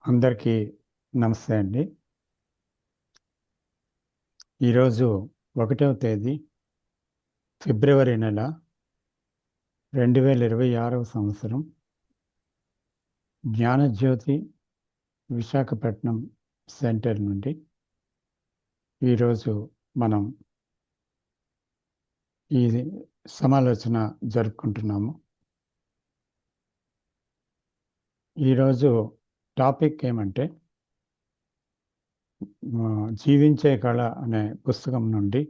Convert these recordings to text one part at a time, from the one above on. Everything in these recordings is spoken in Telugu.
అందరికీ నమస్తే అండి. ఈరోజు 1వ తేదీ ఫిబ్రవరి నెల 2026వ సంవత్సరం. జ్ఞానజ్యోతి విశాఖపట్నం సెంటర్ నుండి ఈరోజు మనం ఈ సమాలోచన జరుపుకుంటున్నాము. ఈరోజు టాపిక్ ఏమంటే జీవించే కళ అనే పుస్తకం నుండి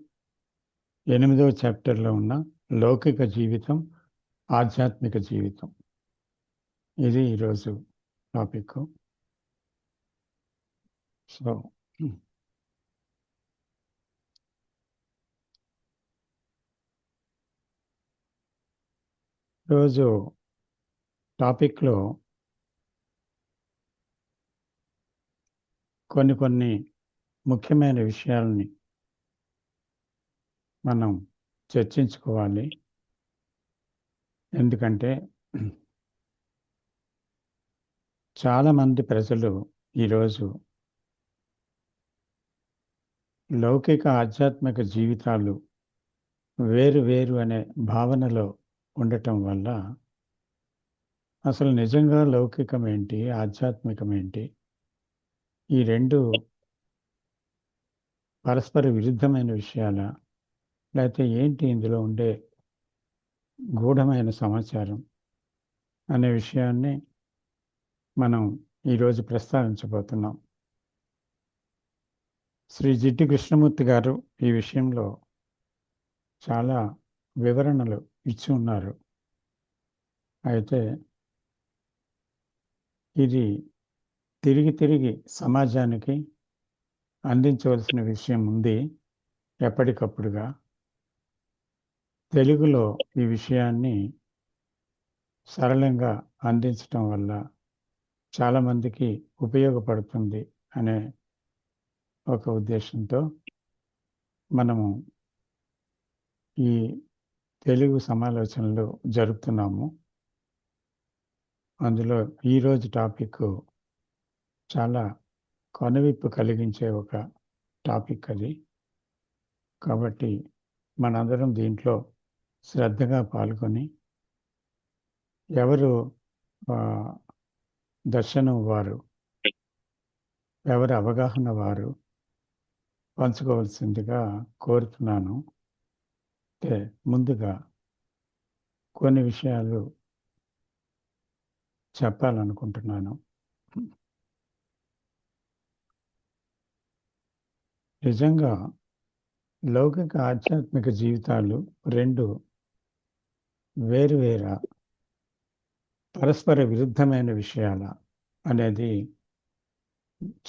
8వ చాప్టర్లో ఉన్న లౌకిక జీవితం, ఆధ్యాత్మిక జీవితం. ఇది ఈరోజు టాపిక్. సో రోజు టాపిక్లో కొన్ని ముఖ్యమైన విషయాలని మనం చర్చించుకోవాలి. ఎందుకంటే చాలామంది ప్రజలు ఈరోజు లౌకిక ఆధ్యాత్మిక జీవితాలు వేరు అనే భావనలో ఉండటం వల్ల అసలు నిజంగా లౌకికం ఏంటి, ఆధ్యాత్మికం ఏంటి, ఈ రెండు పరస్పర విరుద్ధమైన విషయాలా, లేకపోతే ఏంటి ఇందులో ఉండే గూఢమైన సమాచారం అనే విషయాన్ని మనం ఈరోజు ప్రస్తావించబోతున్నాం. శ్రీ జిడ్డు కృష్ణమూర్తి గారు ఈ విషయంలో చాలా వివరణలు ఇచ్చి ఉన్నారు. అయితే ఇది తిరిగి సమాజానికి అందించవలసిన విషయం ఉంది. ఎప్పటికప్పుడుగా తెలుగులో ఈ విషయాన్ని సరళంగా అందించటం వల్ల చాలామందికి ఉపయోగపడుతుంది అనే ఒక ఉద్దేశంతో మనము ఈ తెలుగు సమాలోచనలు జరుపుతున్నాము. అందులో ఈరోజు టాపిక్ చాలా కనువిప్పు కలిగించే ఒక టాపిక్ అది. కాబట్టి మనందరం దీంట్లో శ్రద్ధగా పాల్గొని ఎవరు దర్శనం వారు, ఎవరి అవగాహన వారు పంచుకోవాల్సిందిగా కోరుతున్నాను. అంటే ముందుగా కొన్ని విషయాలు చెప్పాలనుకుంటున్నాను. నిజంగా లౌకిక ఆధ్యాత్మిక జీవితాలు రెండు వేరువేరా, పరస్పర విరుద్ధమైన విషయాల అనేది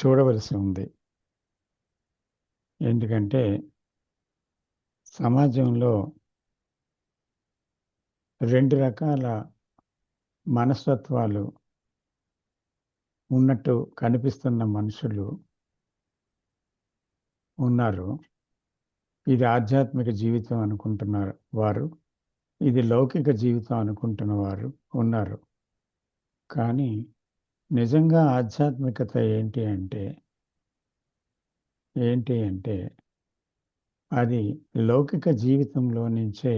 చూడవలసి ఉంది. ఎందుకంటే సమాజంలో రెండు రకాల మనస్తత్వాలు ఉన్నట్టు కనిపిస్తున్న మనుషులు ఉన్నారు. ఇది ఆధ్యాత్మిక జీవితం అనుకుంటున్నారు వారు, ఇది లౌకిక జీవితం అనుకుంటున్న వారు ఉన్నారు. కానీ నిజంగా ఆధ్యాత్మికత ఏంటి అంటే అది లౌకిక జీవితంలో నుంచే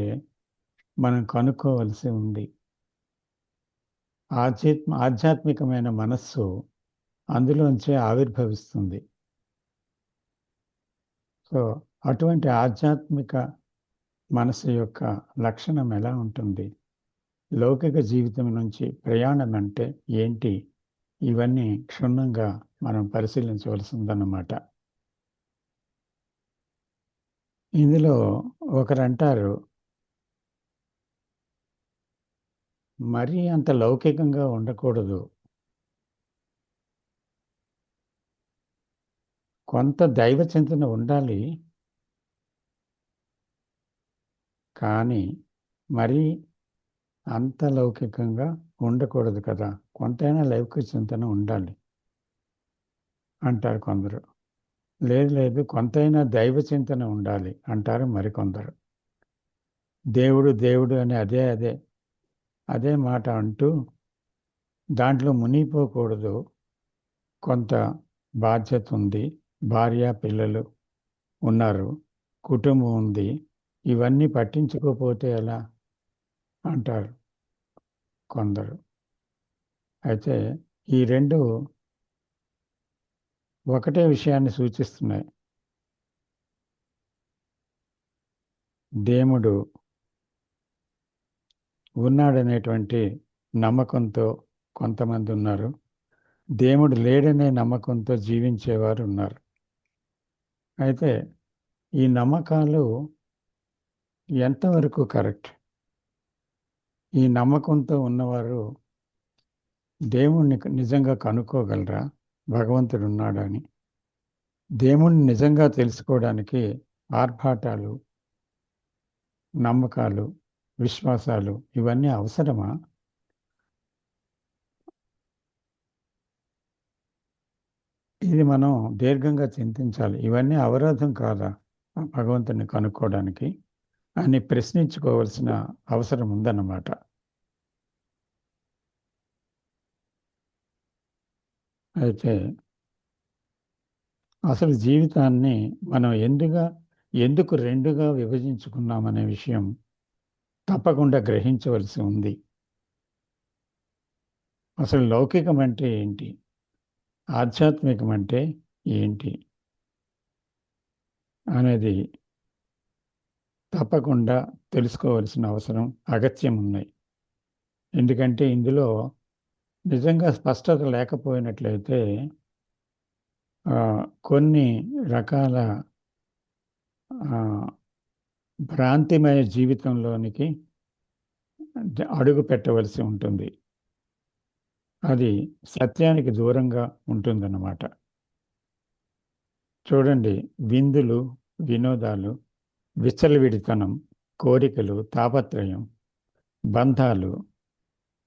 మనం కనుక్కోవలసి ఉంది. ఆధ్యాత్మికమైన మనస్సు అందులోంచే ఆవిర్భవిస్తుంది. సో అటువంటి ఆధ్యాత్మిక మనసు యొక్క లక్షణం ఎలా ఉంటుంది, లౌకిక జీవితం నుంచి ప్రయాణం అంటే ఏంటి, ఇవన్నీ క్షుణ్ణంగా మనం పరిశీలించవలసి ఉందన్నమాట. ఇందులో ఒకరంటారు, మరీ అంత లౌకికంగా ఉండకూడదు, కొంత దైవ చింతన ఉండాలి, కానీ మరీ అంత లౌకికంగా ఉండకూడదు కదా, కొంతైనా లౌకిక చింతన ఉండాలి అంటారు కొందరు. లేదు కొంతైనా దైవ చింతన ఉండాలి అంటారు మరికొందరు. దేవుడు అని అదే మాట అంటూ దాంట్లో మునిగిపోకూడదు, కొంత బాధ్యత ఉంది, భార్య పిల్లలు ఉన్నారు, కుటుంబం ఉంది, ఇవన్నీ పట్టించుకోకపోతే ఎలా అంటారు కొందరు. అయితే ఈ రెండు ఒకటే విషయాన్ని సూచిస్తున్నాయి. దేవుడు ఉన్నాడనేటువంటి నమ్మకంతో కొంతమంది ఉన్నారు, దేవుడు లేడనే నమ్మకంతో జీవించేవారు ఉన్నారు. అయితే ఈ నమ్మకాలు ఎంతవరకు కరెక్ట్? ఈ నమ్మకంతో ఉన్నవారు దేవుణ్ణి నిజంగా కనుక్కోగలరా భగవంతుడు ఉన్నాడని? దేవుణ్ణి నిజంగా తెలుసుకోవడానికి ఆర్భాటాలు, నమ్మకాలు, విశ్వాసాలు ఇవన్నీ అవసరమా? ఇది మనం దీర్ఘంగా చింతించాలి. ఇవన్నీ అవరోధం కాదా భగవంతుని కనుక్కోవడానికి అని ప్రశ్నించుకోవాల్సిన అవసరం ఉందన్నమాట. అయితే అసలు జీవితాన్ని మనం ఎందుకు రెండుగా విభజించుకున్నామనే విషయం తప్పకుండా గ్రహించవలసి ఉంది. అసలు లౌకికం అంటే ఏంటి, ఆధ్యాత్మికం అంటే ఏంటి అనేది తప్పకుండా తెలుసుకోవాల్సిన అవసరం, అగత్యం ఉన్నాయి. ఎందుకంటే ఇందులో నిజంగా స్పష్టత లేకపోయినట్లయితే కొన్ని రకాల భ్రాంతిమయ జీవితంలోనికి అడుగు పెట్టవలసి ఉంటుంది. అది సత్యానికి దూరంగా ఉంటుందన్నమాట. చూడండి, విందులు, వినోదాలు, విచ్చలవిడితనం, కోరికలు, తాపత్రయం, బంధాలు,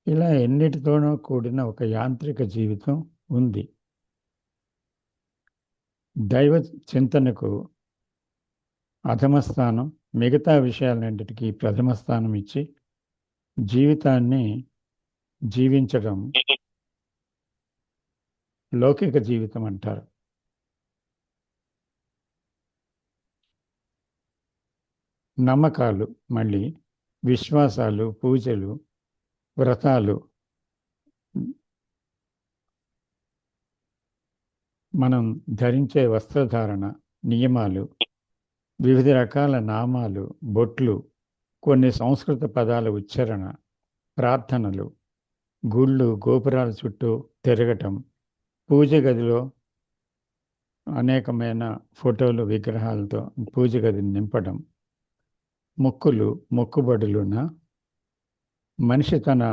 ఇలా ఎన్నిటితోనో కూడిన ఒక యాంత్రిక జీవితం ఉంది. దైవ చింతనకు అధమస్థానం, మిగతా విషయాలన్నింటికి ప్రథమ స్థానం ఇచ్చి జీవితాన్ని జీవించడం లౌకిక జీవితం అంటారు. నమ్మకాలు, మళ్ళీ విశ్వాసాలు, పూజలు, వ్రతాలు, మనం ధరించే వస్త్రధారణ, నియమాలు, వివిధ రకాల నామాలు, బొట్లు, కొన్ని సంస్కృత పదాల ఉచ్చారణ, ప్రార్థనలు, గుళ్ళు, గోపురాల చుట్టూ తిరగటం, పూజ గదిలో అనేకమైన ఫోటోలు, విగ్రహాలతో పూజ గదిని నింపడం, మొక్కుబడులున మనిషి తన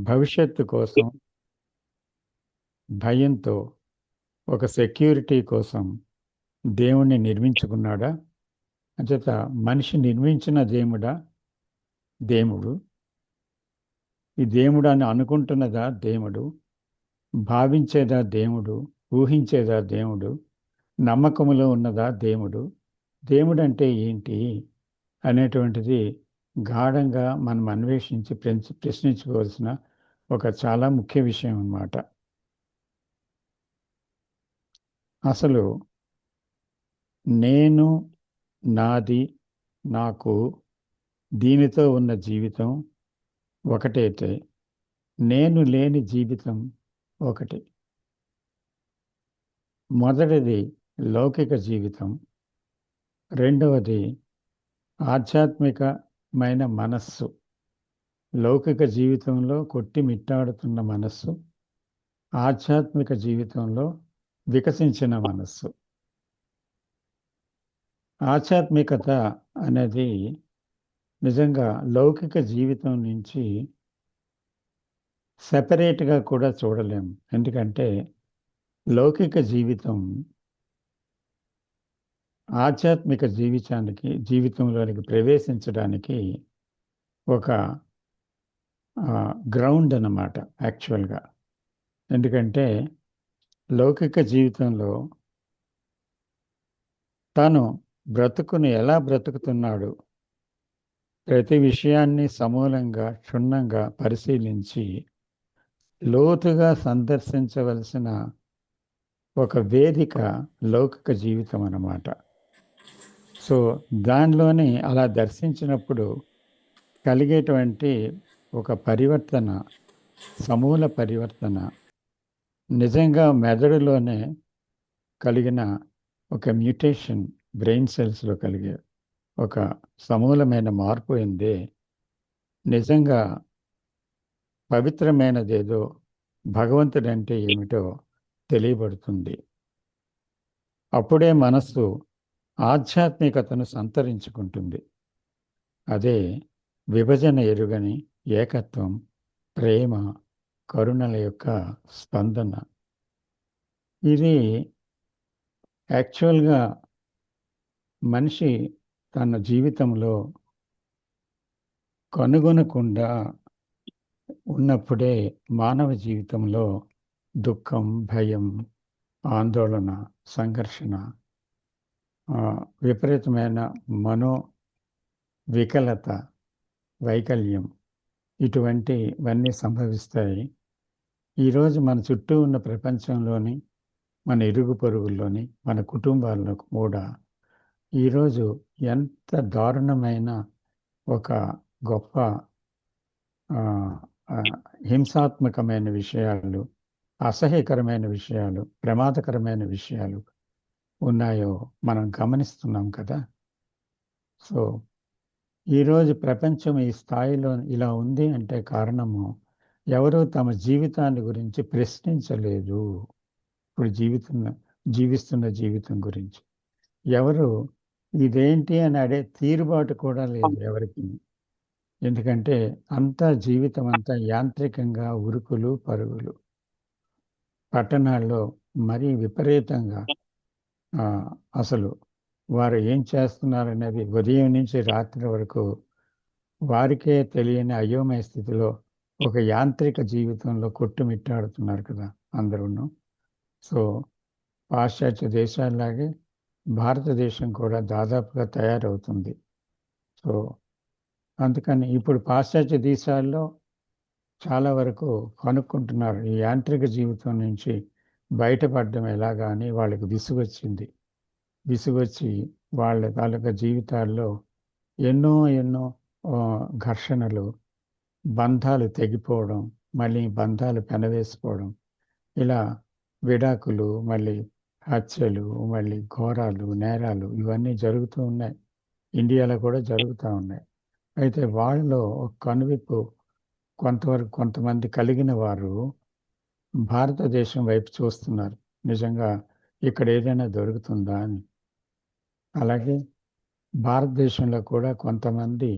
భవిష్యత్తు కోసం భయంతో, ఒక సెక్యూరిటీ కోసం దేవుణ్ణి నిర్మించుకున్నాడా? అంచేత మనిషి నిర్మించిన దేవుడు ఈ దేవుడు అని అనుకుంటున్నదా దేవుడు, భావించేదా దేవుడు, ఊహించేదా దేవుడు, నమ్మకములో ఉన్నదా దేవుడు? దేవుడు అంటే ఏంటి అనేటువంటిది గాఢంగా మనం అన్వేషించి ప్రశ్నించుకోవాల్సిన ఒక చాలా ముఖ్య విషయం అన్నమాట. అసలు నేను, నాది, నాకు, దీనితో ఉన్న జీవితం ఒకటైతే నేను లేని జీవితం ఒకటి. మొదటిది లౌకిక జీవితం, రెండవది ఆధ్యాత్మికమైన మనస్సు. లౌకిక జీవితంలో కొట్టిమిట్టాడుతున్న మనస్సు, ఆధ్యాత్మిక జీవితంలో వికసించిన మనస్సు. ఆధ్యాత్మికత అనేది నిజంగా లౌకిక జీవితం నుంచి సెపరేట్గా కూడా చూడలేము. ఎందుకంటే లౌకిక జీవితం ఆధ్యాత్మిక జీవితంలోనికి ప్రవేశించడానికి ఒక గ్రౌండ్ అన్నమాట యాక్చువల్గా. ఎందుకంటే లౌకిక జీవితంలో తాను బ్రతుకుని ఎలా బ్రతుకుతున్నాడు, ప్రతి విషయాన్ని సమూలంగా క్షుణ్ణంగా పరిశీలించి లోతుగా సందర్శించవలసిన ఒక వేదిక లౌకిక జీవితం అన్నమాట. సో దానిలోని అలా దర్శించినప్పుడు కలిగేటువంటి ఒక పరివర్తన, సమూల పరివర్తన, నిజంగా మెదడులోనే కలిగిన ఒక మ్యూటేషన్, బ్రెయిన్ సెల్స్లో కలిగే ఒక సమూలమైన మార్పు ఏందే నిజంగా పవిత్రమైనదేదో, భగవంతుడంటే ఏమిటో తెలియబడుతుంది. అప్పుడే మనస్సు ఆధ్యాత్మికతను సంతరించుకుంటుంది. అదే విభజన ఎరుగని ఏకత్వం, ప్రేమ, కరుణల యొక్క స్పందన. ఇది యాక్చువల్గా మనిషి తన జీవితంలో కనుగొనకుండా ఉన్నప్పుడే మానవ జీవితంలో దుఃఖం, భయం, ఆందోళన, సంఘర్షణ, విపరీతమైన మనో వికలత, వైకల్యం ఇటువంటివన్నీ సంభవిస్తాయి. ఈరోజు మన చుట్టూ ఉన్న ప్రపంచంలోని, మన ఇరుగు పొరుగుల్లోని, మన కుటుంబాల్లో కూడా ఈరోజు ఎంత దారుణమైన ఒక గొప్ప ఆ, ఆ, హింసాత్మకమైన విషయాలు, అసహ్యకరమైన విషయాలు, ప్రమాదకరమైన విషయాలు ఉన్నాయో మనం గమనిస్తున్నాం కదా. సో ఈరోజు ప్రపంచం ఈ స్థాయిలో ఇలా ఉంది అంటే కారణము ఎవరు తమ జీవితాన్ని గురించి ప్రశ్నించలేదు. ఇప్పుడు జీవిస్తున్న జీవితం గురించి ఎవరు ఇదేంటి అని అడే తీరుబాటు కూడా లేదు ఎవరికి. ఎందుకంటే అంతా జీవితం అంతా యాంత్రికంగా ఉరుకులు పరుగులు. పట్టణాల్లో మరీ విపరీతంగా అసలు వారు ఏం చేస్తున్నారనేది ఉదయం నుంచి రాత్రి వరకు వారికే తెలియని అయోమయ స్థితిలో ఒక యాంత్రిక జీవితంలో కొట్టుమిట్టాడుతున్నారు కదా అందరూను. సో పాశ్చాత్య దేశాల్లాగే భారతదేశం కూడా దాదాపుగా తయారవుతుంది. సో అందుకని ఇప్పుడు పాశ్చాత్య దేశాల్లో చాలా వరకు కనుక్కుంటున్నారు ఈ యాంత్రిక జీవితం నుంచి బయటపడడం ఎలాగా అని. వాళ్ళకి విసుగొచ్చి వాళ్ళ తాలూకా జీవితాల్లో ఎన్నో ఎన్నో ఘర్షణలు, బంధాలు తెగిపోవడం, మళ్ళీ బంధాలు పెనవేసుకోవడం, ఇలా విడాకులు, మళ్ళీ హత్యలు, మళ్ళీ ఘోరాలు, నేరాలు ఇవన్నీ జరుగుతూ ఉన్నాయి. ఇండియాలో కూడా జరుగుతూ ఉన్నాయి. అయితే వాళ్ళలో ఒక కనువిప్పు కొంతవరకు కొంతమంది కలిగిన వారు భారతదేశం వైపు చూస్తున్నారు. నిజంగా ఇక్కడ ఏదైనా దొరుకుతుందా అని. అలాగే భారతదేశంలో కూడా కొంతమంది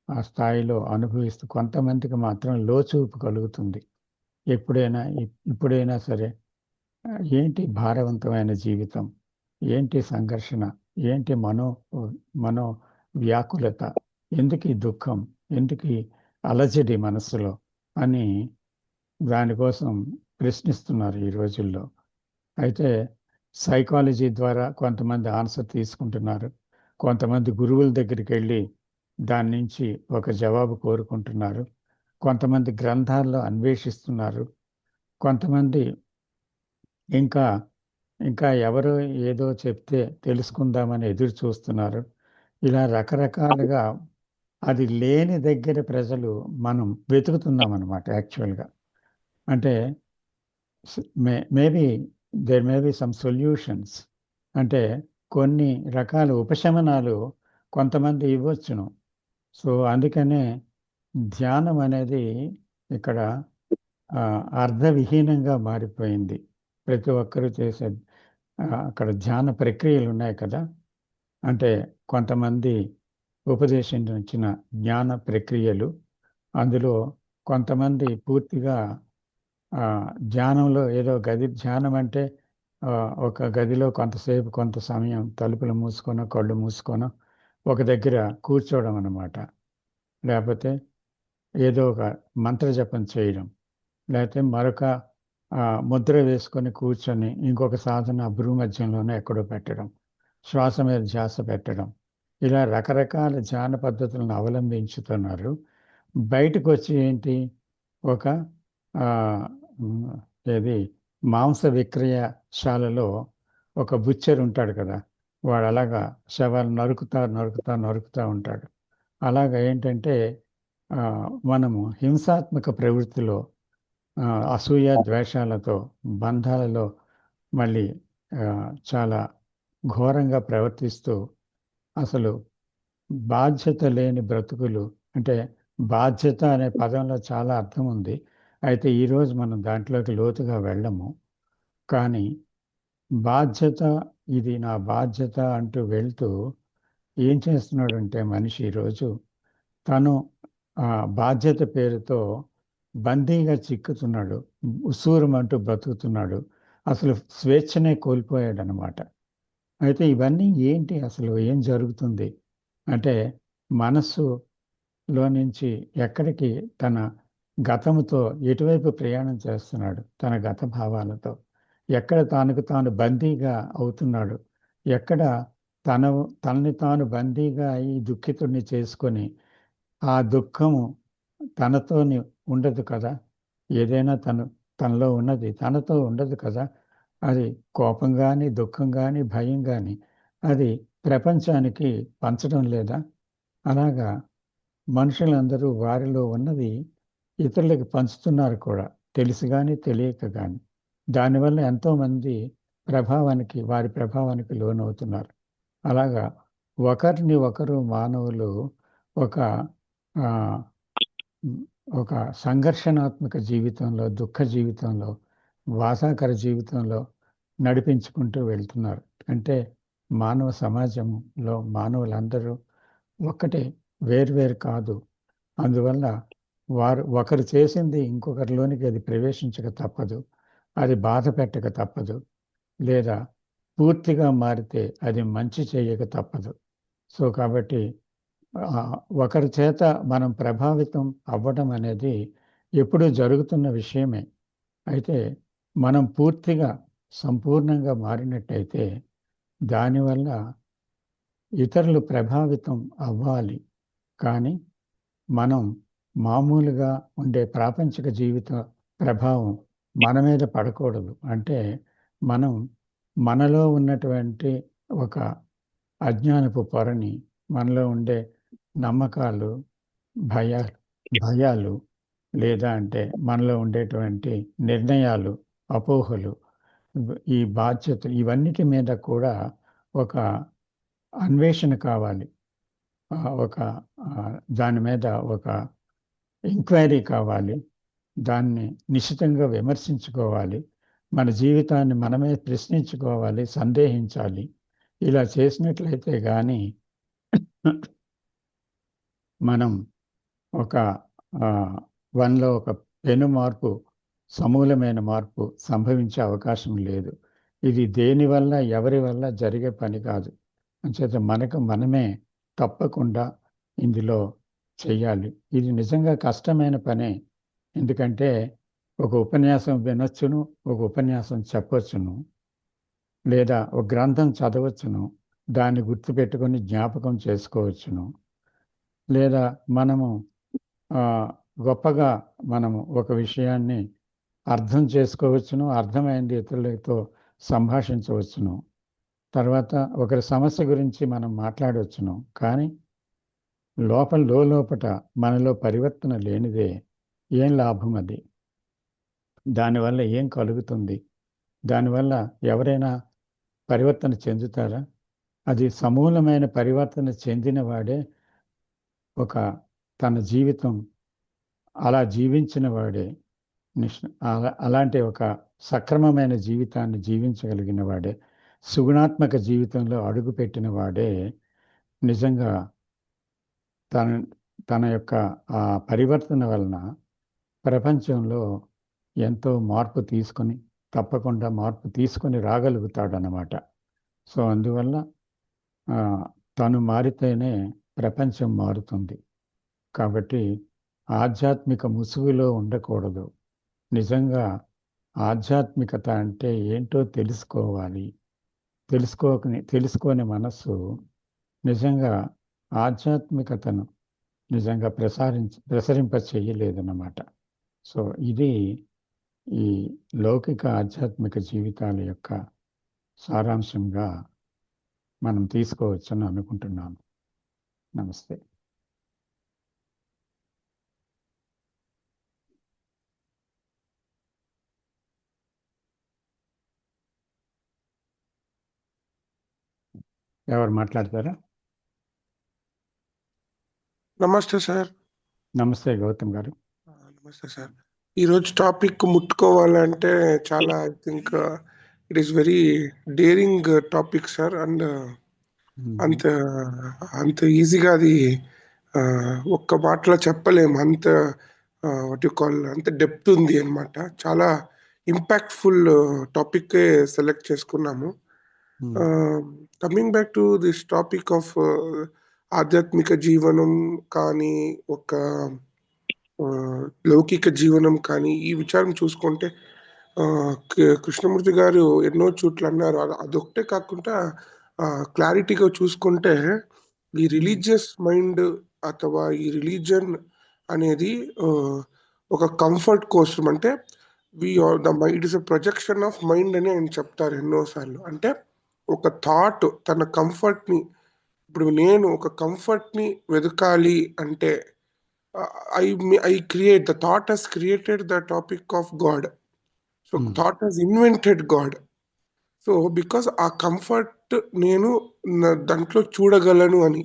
ఆ స్థాయిలో అనుభవిస్తూ, కొంతమందికి మాత్రం లోచూపు కలుగుతుంది. ఇప్పుడైనా సరే ఏంటి భారవంతమైన జీవితం, ఏంటి సంఘర్షణ, ఏంటి మనో వ్యాకులత, ఎందుకు ఈ దుఃఖం, ఎందుకు ఈ అలజడి మనస్సులో అని దానికోసం ప్రశ్నిస్తున్నారు ఈ రోజుల్లో. అయితే సైకాలజీ ద్వారా కొంతమంది ఆన్సర్ తీసుకుంటున్నారు. కొంతమంది గురువుల దగ్గరికి వెళ్ళి దాని నుంచి ఒక జవాబు కోరుకుంటున్నారు. కొంతమంది గ్రంథాల్లో అన్వేషిస్తున్నారు. కొంతమంది ఇంకా ఇంకా ఎవరో ఏదో చెప్తే తెలుసుకుందామని ఎదురు చూస్తున్నారు. ఇలా రకరకాలుగా అది లేని దగ్గర ప్రజలు మనం వెతుకుతున్నాం అన్నమాట యాక్చువల్గా. అంటే maybe there may be some solutions, అంటే కొన్ని రకాల ఉపశమనాలు కొంతమంది ఇవ్వచ్చును. సో అందుకనే ధ్యానం అనేది ఇక్కడ అర్థవిహీనంగా మారిపోయింది. ప్రతి ఒక్కరూ చేసే అక్కడ ధ్యాన ప్రక్రియలు ఉన్నాయి కదా. అంటే కొంతమంది ఉపదేశించిన జ్ఞాన ప్రక్రియలు, అందులో కొంతమంది పూర్తిగా ధ్యానంలో ఏదో గది ధ్యానం అంటే ఒక గదిలో కొంతసేపు కొంత సమయం తలుపులు మూసుకొనో కళ్ళు మూసుకొనో ఒక దగ్గర కూర్చోవడం అన్నమాట. లేకపోతే ఏదో ఒక మంత్రజపం చేయడం, లేకపోతే మరొక ముద్ర వేసుకొని కూర్చొని ఇంకొక సాధన భ్రూమధ్యంలోనే ఎక్కడో పెట్టడం, శ్వాస మీద ధ్యాస పెట్టడం, ఇలా రకరకాల ధ్యాన పద్ధతులను అవలంబించుతున్నారు. బయటకు వచ్చి ఏంటి ఒక ఆ, ఉమ్, ఏది మాంస విక్రయశాలలో ఒక బుచ్చర్ ఉంటాడు కదా, వాడు అలాగా శవాలు నరుకుతా ఉంటాడు. అలాగా ఏంటంటే ఆ, మనము హింసాత్మక ప్రవృత్తిలో, ఆ, అసూయ ద్వేషాలతో, బంధాలలో మళ్ళీ ఆ, చాలా ఘోరంగా ప్రవర్తిస్తూ, అసలు బాధ్యత లేని బ్రతుకులు. అంటే బాధ్యత అనే పదంలో చాలా అర్థం ఉంది. అయితే ఈరోజు మనం దాంట్లోకి లోతుగా వెళ్ళము. కానీ బాధ్యత, ఇది నా బాధ్యత అంటూ వెళ్తూ ఏం చేస్తున్నాడంటే మనిషి ఈరోజు తను ఆ బాధ్యత పేరుతో బందీగా చిక్కుతున్నాడు. ఉసూరుమంటూ బ్రతుకుతున్నాడు. అసలు స్వేచ్ఛనే కోల్పోయాడనమాట. అయితే ఇవన్నీ ఏంటి, అసలు ఏం జరుగుతుంది అంటే మనస్సులో నుంచి ఎక్కడికి, తన గతముతో ఎటువైపు ప్రయాణం చేస్తున్నాడు, తన గత భావాలతో ఎక్కడ తాను బందీగా అవుతున్నాడు, ఎక్కడ తన తనని తాను బందీగా ఈ దుఃఖితుడిని చేసుకొని ఆ దుఃఖము తనతోని ఉండదు కదా. ఏదైనా తనలో ఉన్నది తనతో ఉండదు కదా. అది కోపం కానీ, దుఃఖం కానీ, భయం కానీ అది ప్రపంచానికి పంచడం లేదా? అలాగా మనుషులందరూ వారిలో ఉన్నది ఇతరులకు పంచుతున్నారు కూడా, తెలిసి కానీ తెలియక కానీ. దానివల్ల ఎంతోమంది వారి ప్రభావానికి లోనవుతున్నారు. అలాగా ఒకరిని ఒకరు మానవులు ఒక ఆ, ఒక సంఘర్షణాత్మక జీవితంలో, దుఃఖ జీవితంలో, బాధాకర జీవితంలో నడిపించుకుంటూ వెళ్తున్నారు. అంటే మానవ సమాజంలో మానవులందరూ ఒక్కటే, వేర్వేరు కాదు. అందువల్ల ఒకరు చేసింది ఇంకొకరిలోనికి అది ప్రవేశించక తప్పదు, అది బాధ పెట్టక తప్పదు, లేదా పూర్తిగా మారితే అది మంచి చేయక తప్పదు. సో కాబట్టి ఆ, ఒకరి చేత మనం ప్రభావితం అవ్వడం అనేది ఎప్పుడూ జరుగుతున్న విషయమే. అయితే మనం పూర్తిగా సంపూర్ణంగా మారినట్టయితే దానివల్ల ఇతరులు ప్రభావితం అవ్వాలి. కానీ మనం మామూలుగా ఉండే ప్రాపంచిక జీవిత ప్రభావం మన మీద పడకూడదు. అంటే మనం మనలో ఉన్నటువంటి ఒక అజ్ఞానపు పొరని, మనలో ఉండే నమ్మకాలు, భయాలు భయాలు లేదా అంటే మనలో ఉండేటువంటి నిర్ణయాలు, అపోహలు, ఈ బాధ్యతలు, ఇవన్నిటి మీద కూడా ఒక అన్వేషణ కావాలి. ఒక దాని మీద ఒక ఎంక్వైరీ కావాలి. దాన్ని నిశితంగా విమర్శించుకోవాలి. మన జీవితాన్ని మనమే ప్రశ్నించుకోవాలి, సందేహించాలి. ఇలా చేసినట్లయితే గాని మనం ఒక వన్లో ఒక పెను మార్పు, సమూలమైన మార్పు సంభవించే అవకాశం లేదు. ఇది దేనివల్ల, ఎవరి వల్ల జరిగే పని కాదు. అంచేత మనకు మనమే తప్పకుండా ఇందులో చెయ్యాలి. ఇది నిజంగా కష్టమైన పనే. ఎందుకంటే ఒక ఉపన్యాసం వినొచ్చును, ఒక ఉపన్యాసం చెప్పొచ్చును, లేదా ఒక గ్రంథం చదవచ్చును, దాన్ని గుర్తుపెట్టుకొని జ్ఞాపకం చేసుకోవచ్చును, లేదా మనము ఆ, గొప్పగా మనము ఒక విషయాన్ని అర్థం చేసుకోవచ్చును, అర్థమైంది ఇతరులతో సంభాషించవచ్చును, తర్వాత ఒకరి సమస్య గురించి మనం మాట్లాడవచ్చును. కానీ లోపట మనలో పరివర్తన లేనిదే ఏం లాభం అది? దానివల్ల ఏం కలుగుతుంది? దానివల్ల ఎవరైనా పరివర్తన చెందుతారా? అది సమూలమైన పరివర్తన చెందిన వాడే ఒక తన జీవితం అలా జీవించిన వాడే, అలాంటి ఒక సక్రమమైన జీవితాన్ని జీవించగలిగిన వాడే, సుగుణాత్మక జీవితంలో అడుగుపెట్టిన వాడే నిజంగా తన తన యొక్క ఆ పరివర్తన వలన ప్రపంచంలో ఎంతో తప్పకుండా మార్పు తీసుకొని రాగలుగుతాడనమాట. సో అందువల్ల ఆ, తను మారితేనే ప్రపంచం మారుతుంది. కాబట్టి ఆధ్యాత్మిక ముసుగులో ఉండకూడదు. నిజంగా ఆధ్యాత్మికత అంటే ఏంటో తెలుసుకోవాలి. తెలుసుకోని మనస్సు నిజంగా ఆధ్యాత్మికతను నిజంగా ప్రసరింప చెయ్యలేదన్నమాట. సో ఇది ఈ లౌకిక ఆధ్యాత్మిక జీవితాల యొక్క సారాంశంగా మనం తీసుకోవచ్చని అనుకుంటున్నాను. నమస్తే. ఎవరు మాట్లాడతారా? నమస్తే సార్. నమస్తే గౌతమ్ గారు. నమస్తే సార్. ఈరోజు టాపిక్ ముట్టుకోవాలంటే చాలా I think it is very daring topic sir. And అంత అంత ఈజీగా అది ఒక్క మాటలో చెప్పలేము. అంత వాట్ యు కాల్ అంత డెప్త్ ఉంది అనమాట. చాలా ఇంపాక్ట్ఫుల్ టాపిక్ సెలెక్ట్ చేసుకున్నాము. Coming back to this topic of ఆధ్యాత్మిక జీవనం కానీ ఒక లౌకిక జీవనం కానీ ఈ విచారం చూసుకుంటే కృష్ణమూర్తి గారు ఎన్నో చోట్ల అన్నారు. అదొక్కటే కాకుండా క్లారిటీగా చూసుకుంటే ఈ రిలీజియస్ మైండ్ అథవా ఈ రిలీజన్ అనేది ఒక కంఫర్ట్ కోసం, అంటే it is a projection of mind అని ఆయన చెప్తారు ఎన్నోసార్లు. అంటే ఒక థాట్ తన కంఫర్ట్ని, ఇప్పుడు నేను ఒక కంఫర్ట్ని వెతకాలి అంటే I create, the thought has created the topic of God. So thought has invented God. So because ఆ కంఫర్ట్ నేను దాంట్లో చూడగలను అని.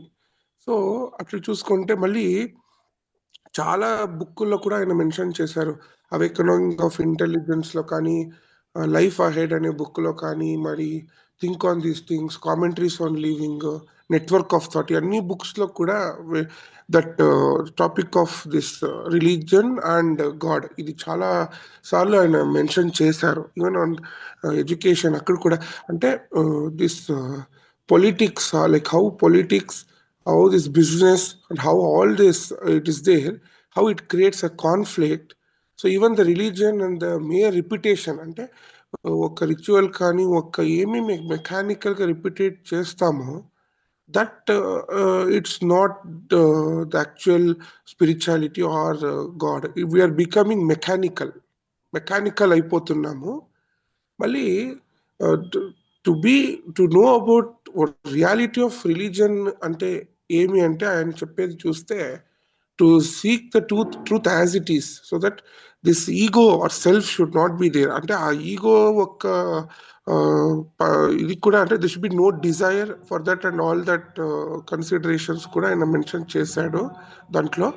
సో అట్లా చూసుకుంటే మళ్ళీ చాలా బుక్కుల్లో కూడా ఆయన మెన్షన్ చేశారు. అవేకనింగ్ ఆఫ్ ఇంటెలిజెన్స్ లో కానీ, లైఫ్ అహెడ్ అనే బుక్ లో కానీ, మరి think on these things, commentaries on living, network of thought, అన్ని బుక్స్ లో కూడా that topic of this religion and God ఇది చాలా సార్లు ఆయన మెన్షన్ చేశారు. ఈవెన్ ఆన్ ఎడ్యుకేషన్ అక్కడ కూడా. అంటే this politics, like how politics, how this business and how all this it is there, how it creates a conflict. So even the religion and the mere repetition, అంటే ఒక రిచువల్ కానీ ఒక ఏమి మెకానికల్గా రిపిటేట్ చేస్తామో that it's not the actual spirituality or god. We are becoming mechanical అయిపోతున్నాము. మళ్ళీ to know about reality of religion అంటే ఏమి అంటే ఆయన చెప్పేది చూస్తే to seek the truth as it is, so that this ego or self should not be there. అంటే ఆ ఈగో ఒక ఇది కూడా, అంటే this should be no desire for that and all that considerations కూడా ఆయన మెన్షన్ చేశాడు దాంట్లో.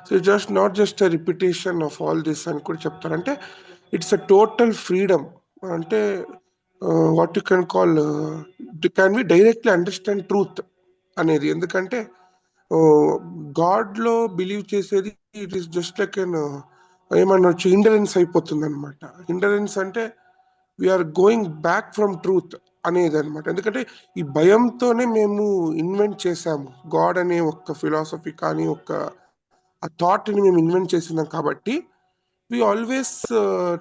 So just not just a repetition of all this అని కూడా చెప్తారు. అంటే ఇట్స్ అ టోటల్ ఫ్రీడమ్. అంటే what you can call can we directly understand truth అనేది. ఎందుకంటే గాడ్లో బిలీవ్ చేసేది ఇట్ ఈస్ జస్ట్ లైక్ ఏమనొచ్చు, ఇండరెన్స్ అయిపోతుంది అనమాట. ఇండరెన్స్ అంటే we are going back from truth అనేది అనమాట. ఎందుకంటే ఈ భయంతోనే మేము ఇన్వెంట్ చేసాము గాడ్ అనే ఒక ఫిలాసఫీ కానీ ఒక ఆ థాట్ని మేము ఇన్వెంట్ చేసినాం. కాబట్టి we always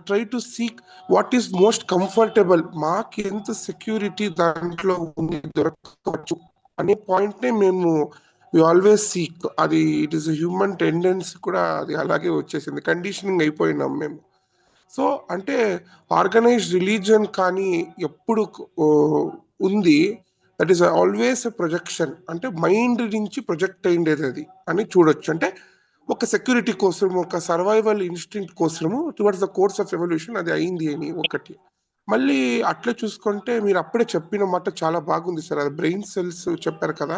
try to seek what is most comfortable, మాకు ఎంత సెక్యూరిటీ దాంట్లో ఉంది దొరకవచ్చు అనే పాయింట్నే మేము వి ఆల్వేస్ సీక్. అది ఇట్ ఈస్ హ్యూమన్ టెండెన్సీ కూడా, అది అలాగే వచ్చేసింది, కండిషనింగ్ అయిపోయినాం మేము. సో అంటే ఆర్గనైజ్డ్ రిలీజన్ కానీ ఎప్పుడు ఉంది, that is always a projection. అంటే మైండ్ నుంచి ప్రొజెక్ట్ అయ్యేది అది అని చూడొచ్చు. అంటే ఒక సెక్యూరిటీ కోసం, ఒక సర్వైవల్ ఇన్స్టింక్ట్ కోసము towards the course of evolution అది అయింది అని ఒకటి. మళ్ళీ అట్లే చూసుకుంటే మీరు అప్పుడే చెప్పిన మాట చాలా బాగుంది సార్. అది బ్రెయిన్ సెల్స్ చెప్పారు కదా,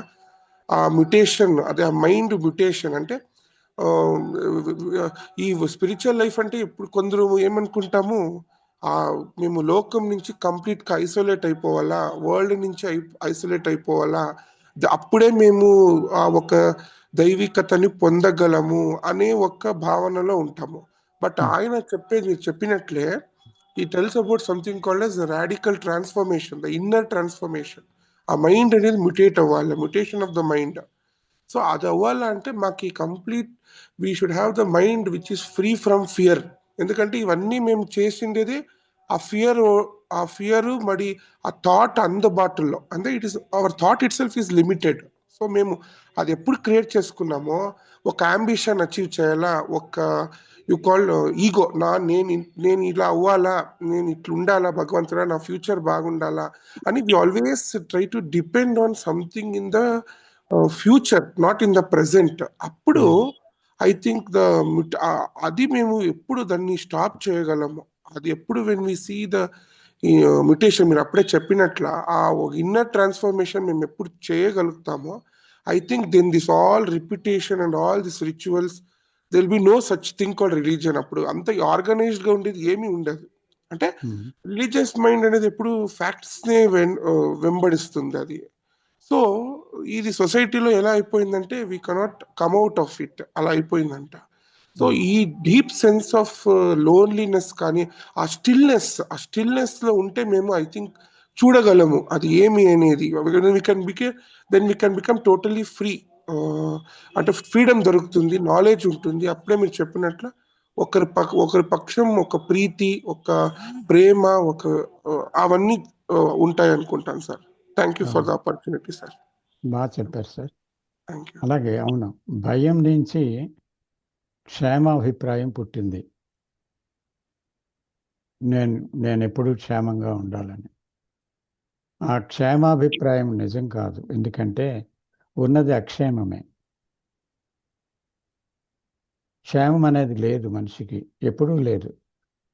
ఆ మ్యుటేషన్, అదే ఆ మైండ్ మ్యుటేషన్. అంటే ఈ స్పిరిచువల్ లైఫ్ అంటే ఇప్పుడు కొందరు ఏమనుకుంటాము, మేము లోకం నుంచి కంప్లీట్గా ఐసోలేట్ అయిపోవాలా, వరల్డ్ నుంచి ఐసోలేట్ అయిపోవాలా, అప్పుడే మేము ఒక దైవికతని పొందగలము అనే ఒక భావనలో ఉంటాము. బట్ ఆయన చెప్పేది మీరు చెప్పినట్లే ఈ tells about something called as radical transformation, the inner transformation. ఆ మైండ్ అనేది మ్యుటేట్ అవ్వాలి, mutation of the mind. So అది అవ్వాలంటే మాకు ఈ complete we should have the mind which is free from fear. ఎందుకంటే ఇవన్నీ మేము చేసిండేది ఆ ఫియర్ మరి ఆ థాట్ అందుబాటులో. అంటే it is our thought it self is limited. So మేము అది ఎప్పుడు క్రియేట్ చేసుకున్నామో, ఒక అంబిషన్ అచీవ్ చేయాలా, ఒక యు కాల్ ఈగో. నేను ఇలా అవ్వాలా, నేను ఇట్లా ఉండాలా, భగవంతుడా నా ఫ్యూచర్ బాగుండాలా అని we always try to depend on something in the future, not in the present. అప్పుడు ఐ థింక్ అది మేము ఎప్పుడు దాన్ని స్టాప్ చేయగలము, అది ఎప్పుడు when we see the mutation, మీరు అప్పుడే చెప్పినట్ల ఆ ఇన్నర్ ట్రాన్స్ఫర్మేషన్ మేము ఎప్పుడు చేయగలుగుతామో, I think then this all repetition and all this rituals, there will be no such thing called religion. అప్పుడు అంత ఆర్గనైజ్డ్ గా ఉండేది ఏమీ ఉండదు. అంటే రిలీజియస్ మైండ్ అనేది ఎప్పుడు ఫ్యాక్ట్స్ నే వెంబడిస్తుంది అది. సో ఇది సొసైటీలో ఎలా అయిపోయిందంటే we cannot come out of it, అలా అయిపోయిందంట. సో ఈ డీప్ సెన్స్ ఆఫ్ లోన్లీనెస్ కానీ ఆ స్టిల్నెస్ లో ఉంటే మేము ఐ థింక్ చూడగలము అది ఏమి అనేది. Then we can become totally free. అంటే ఫ్రీడమ్ దొరుకుతుంది, నాలెడ్జ్ ఉంటుంది. అప్పుడే మీరు చెప్పినట్లు ఒకరి పక్షం ఒక ప్రీతి, ఒక ప్రేమ, ఒక అవన్నీ ఉంటాయి అనుకుంటాను sir. Thank you for the opportunity sir. బాగా చెప్పారు సార్. Thank you. అలాగే అవును, భయం నుంచి క్షేమాభిప్రాయం పుట్టింది. నేను ఎప్పుడూ క్షేమంగా ఉండాలని. ఆ క్షేమాభిప్రాయం నిజం కాదు, ఎందుకంటే ఉన్నది అక్షేమమే. క్షేమం అనేది లేదు మనిషికి, ఎప్పుడూ లేదు.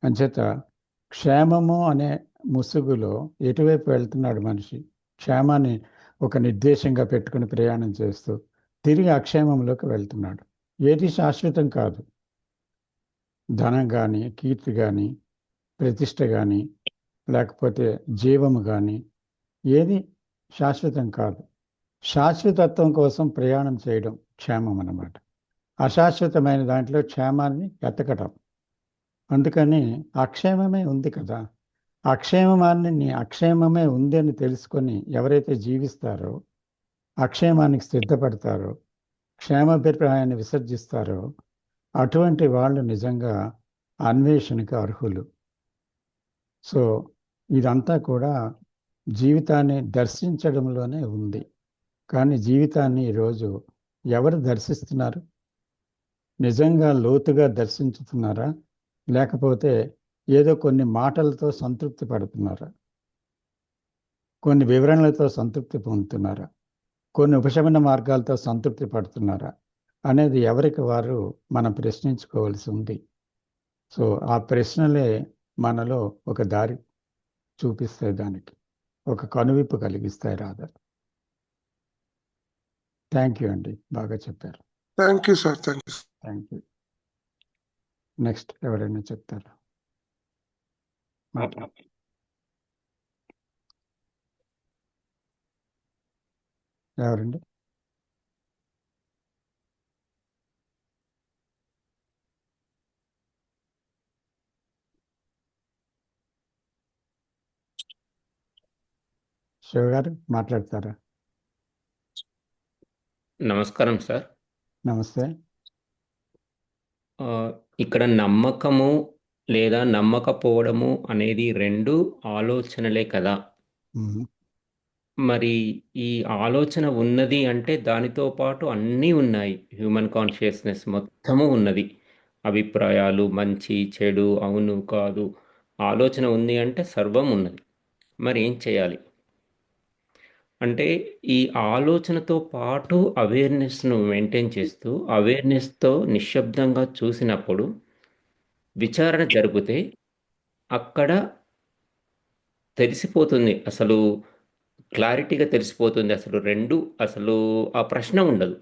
అంచేత క్షేమము అనే ముసుగులో ఎటువైపు వెళ్తున్నాడు మనిషి? క్షేమాన్ని ఒక నిర్దేశంగా పెట్టుకుని ప్రయాణం చేస్తూ తిరిగి అక్షేమంలోకి వెళ్తున్నాడు. ఏది శాశ్వతం కాదు. ధనం కానీ, కీర్తి కానీ, ప్రతిష్ట కానీ, లేకపోతే జీవము కానీ ఏది శాశ్వతం కాదు. శాశ్వతత్వం కోసం ప్రయాణం చేయడం క్షేమం అన్నమాట. అశాశ్వతమైన దాంట్లో క్షేమాన్ని ఎతకటం. అందుకని అక్షేమమే ఉంది కదా. అక్షేమమే ఉంది అని తెలుసుకొని ఎవరైతే జీవిస్తారో, అక్షేమానికి సిద్ధపడతారో, క్షేమాభిప్రాయాన్ని విసర్జిస్తారో అటువంటి వాళ్ళు నిజంగా అన్వేషణకు అర్హులు. సో ఇదంతా కూడా జీవితాన్ని దర్శించడంలోనే ఉంది. కానీ జీవితాన్ని ఈరోజు ఎవరు దర్శిస్తున్నారు? నిజంగా లోతుగా దర్శించుతున్నారా, లేకపోతే ఏదో కొన్ని మాటలతో సంతృప్తి పడుతున్నారా, కొన్ని వివరణలతో సంతృప్తి పొందుతున్నారా, కొన్ని ఉపశమన మార్గాలతో సంతృప్తి పడుతున్నారా అనేది ఎవరికి వారు మనం ప్రశ్నించుకోవాల్సి ఉంది. సో ఆ ప్రశ్నలే మనలో ఒక దారి చూపిస్తాయి, దానికి ఒక కనువిప్పు కలిగిస్తాయి. రాదా. థ్యాంక్ యూ అండి, బాగా చెప్పారు. Thank you sir. Thank you. Thank you. Next ఎవరైనా చెప్తారా? ఎవరండి? శివ గారు మాట్లాడతారా? నమస్కారం సార్. నమస్తే. ఇక్కడ నమ్మకము లేదా నమ్మకపోవడము అనేది రెండు ఆలోచనలే కదా. మరి ఈ ఆలోచన ఉన్నది అంటే దానితో పాటు అన్నీ ఉన్నాయి. హ్యూమన్ కాన్షియస్నెస్ మొత్తము ఉన్నది. అభిప్రాయాలు, మంచి చెడు, అవును కాదు, ఆలోచన ఉంది అంటే సర్వం ఉన్నది. మరి ఏం చేయాలి అంటే ఈ ఆలోచనతో పాటు అవేర్నెస్ను మెయింటైన్ చేస్తూ అవేర్నెస్తో నిశ్శబ్దంగా చూసినప్పుడు విచారణ జరిగితే అక్కడ తెలిసిపోతుంది, అసలు క్లారిటీగా తెలిసిపోతుంది. అసలు రెండు అసలు ఆ ప్రశ్న ఉండదు.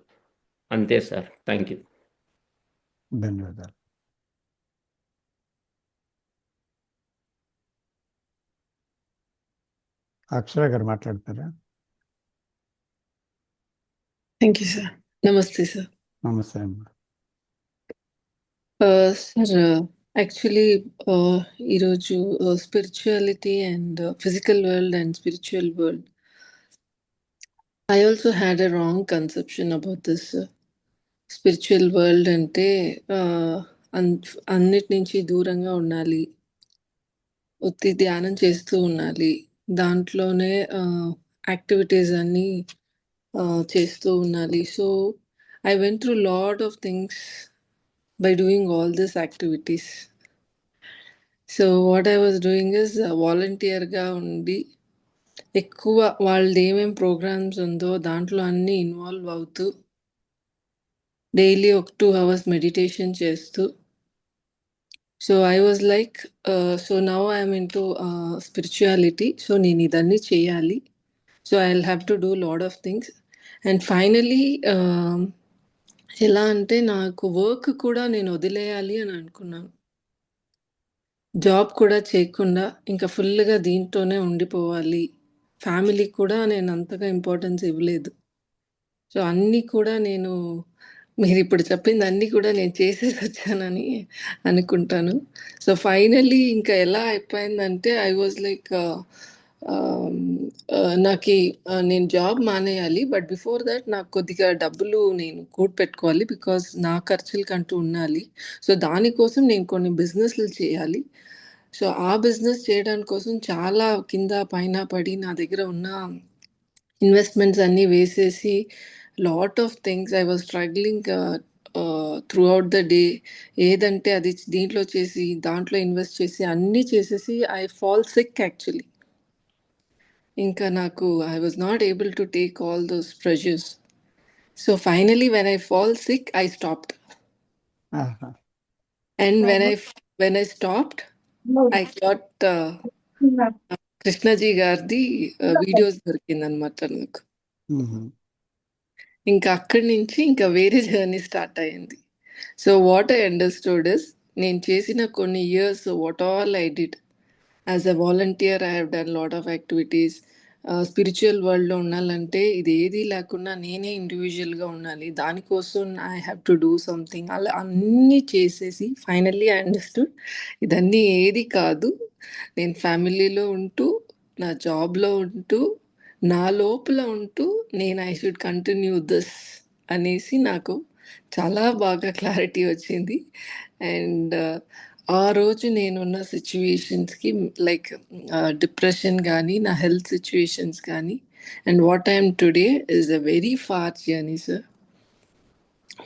అంతే సార్. Thank you. ధన్యవాదాలు. అక్షర గారు మాట్లాడతారా? Thank you sir. నమస్తే సార్. నమస్తే అమ్మ. సార్ యాక్చువల్లీ ఈరోజు spirituality and physical world and spiritual world, I also had a wrong conception about this. Spiritual world అంటే అన్నిటి నుంచి దూరంగా ఉండాలి, ఒత్తి ధ్యానం చేస్తూ ఉండాలి, దాంట్లోనే యాక్టివిటీస్ అన్నీ చేస్తూ ఉండాలి. So I went through lot of things by doing all these activities. So what I was doing is వాలంటీర్గా ఉండి ఎక్కువ వాళ్ళది ఏమేమి ప్రోగ్రామ్స్ ఉందో దాంట్లో అన్నీ ఇన్వాల్వ్ అవుతూ డైలీ ఒక 2 hours మెడిటేషన్ చేస్తూ so I was like so now I'm in to spirituality so నేను ఇదన్నీ చేయాలి so I will have to do lot of things and finally ఎలా అంటే నాకు వర్క్ కూడా నేను వదిలేయాలి అని అనుకున్నాను జాబ్ కూడా చేయకుండా ఇంకా ఫుల్గా దీంట్లోనే ఉండిపోవాలి ఫ్యామిలీకి కూడా నేను అంతగా ఇంపార్టెన్స్ ఇవ్వలేదు సో అన్నీ కూడా నేను మీరు ఇప్పుడు చెప్పింది అన్నీ కూడా నేను చేసేసి వచ్చానని అనుకుంటాను సో ఫైనల్లీ ఇంకా ఎలా అయిపోయిందంటే ఐ వాజ్ లైక్ నాకు నేను జాబ్ మానేయాలి బట్ బిఫోర్ దట్ నాకు కొద్దిగా డబ్బులు నేను కూడి పెట్టుకోవాలి బికాజ్ నా ఖర్చులకంటూ ఉండాలి సో దానికోసం నేను కొన్ని బిజినెస్లు చేయాలి సో ఆ బిజినెస్ చేయడానికి కోసం చాలా కింద పైన పడి నా దగ్గర ఉన్న ఇన్వెస్ట్మెంట్స్ అన్నీ వేసేసి lot of things I was struggling through out the day ఏదంటే అది దీంట్లో చేసి దాంట్లో ఇన్వెస్ట్ చేసి అన్నీ చేసేసి ఐ ఫాల్ సిక్ యాక్చువల్లీ ఇంకా నాకు I was not able to take all those pressures so finally when I fall sick I stopped ఆహా. And when I stopped I got Krishnaji గారిది వీడియోస్ దొరికిందనమాట నాకు మ్మ్. ఇంకా అక్కడి నుంచి ఇంకా వేరే జర్నీ స్టార్ట్ అయింది so what I understood is నేను చేసిన కొన్ని years what all I did as a volunteer I have done lot of activities spiritual వరల్డ్లో ఉండాలంటే ఇది ఏది లేకుండా నేనే ఇండివిజువల్గా ఉండాలి దానికోసం I have to do something అలా అన్నీ చేసేసి ఫైనల్లీ ఐ అండర్స్టూడ్ ఇదన్నీ ఏది కాదు నేను ఫ్యామిలీలో ఉంటూ నా జాబ్లో ఉంటూ నా లోపల ఉంటూ నేను ఐ షుడ్ కంటిన్యూ దిస్ అనేసి నాకు చాలా బాగా క్లారిటీ వచ్చింది అండ్ ఆ రోజు నేనున్న సిచ్యువేషన్స్కి లైక్ డిప్రెషన్ కానీ నా హెల్త్ సిచ్యువేషన్స్ కానీ and what I'm today is a very far journey sir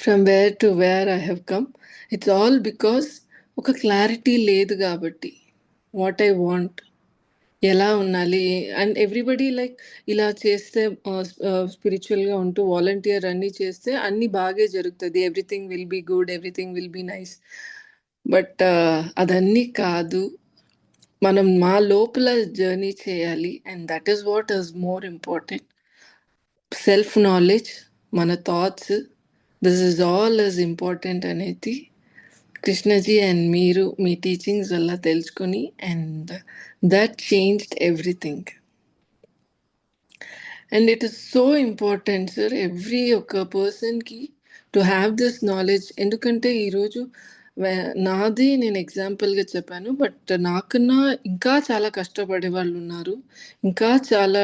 from where to where I have come it's all because ఒక క్లారిటీ లేదు కాబట్టి వాట్ ఐ వాంట్ ఎలా ఉండాలి అండ్ ఎవ్రీబడి లైక్ ఇలా చేస్తే స్పిరిచువల్గా ఉంటూ వాలంటీర్ అన్నీ చేస్తే అన్నీ బాగా జరుగుతుంది everything will be good everything will be nice but అదన్నీ కాదు మనం మా లోపల జర్నీ చేయాలి and that is what is more important self knowledge మన thoughts this is all is important అనేది కృష్ణజీ అండ్ మీరు మీ టీచింగ్స్ వల్ల తెలుసుకొని and that changed everything and it is so important sir every ఒక్క పర్సన్కి టు హ్యావ్ దిస్ నాలెడ్జ్ ఎందుకంటే ఈరోజు నాది నేను ఎగ్జాంపుల్గా చెప్పాను బట్ నాకన్నా ఇంకా చాలా కష్టపడే వాళ్ళు ఉన్నారు ఇంకా చాలా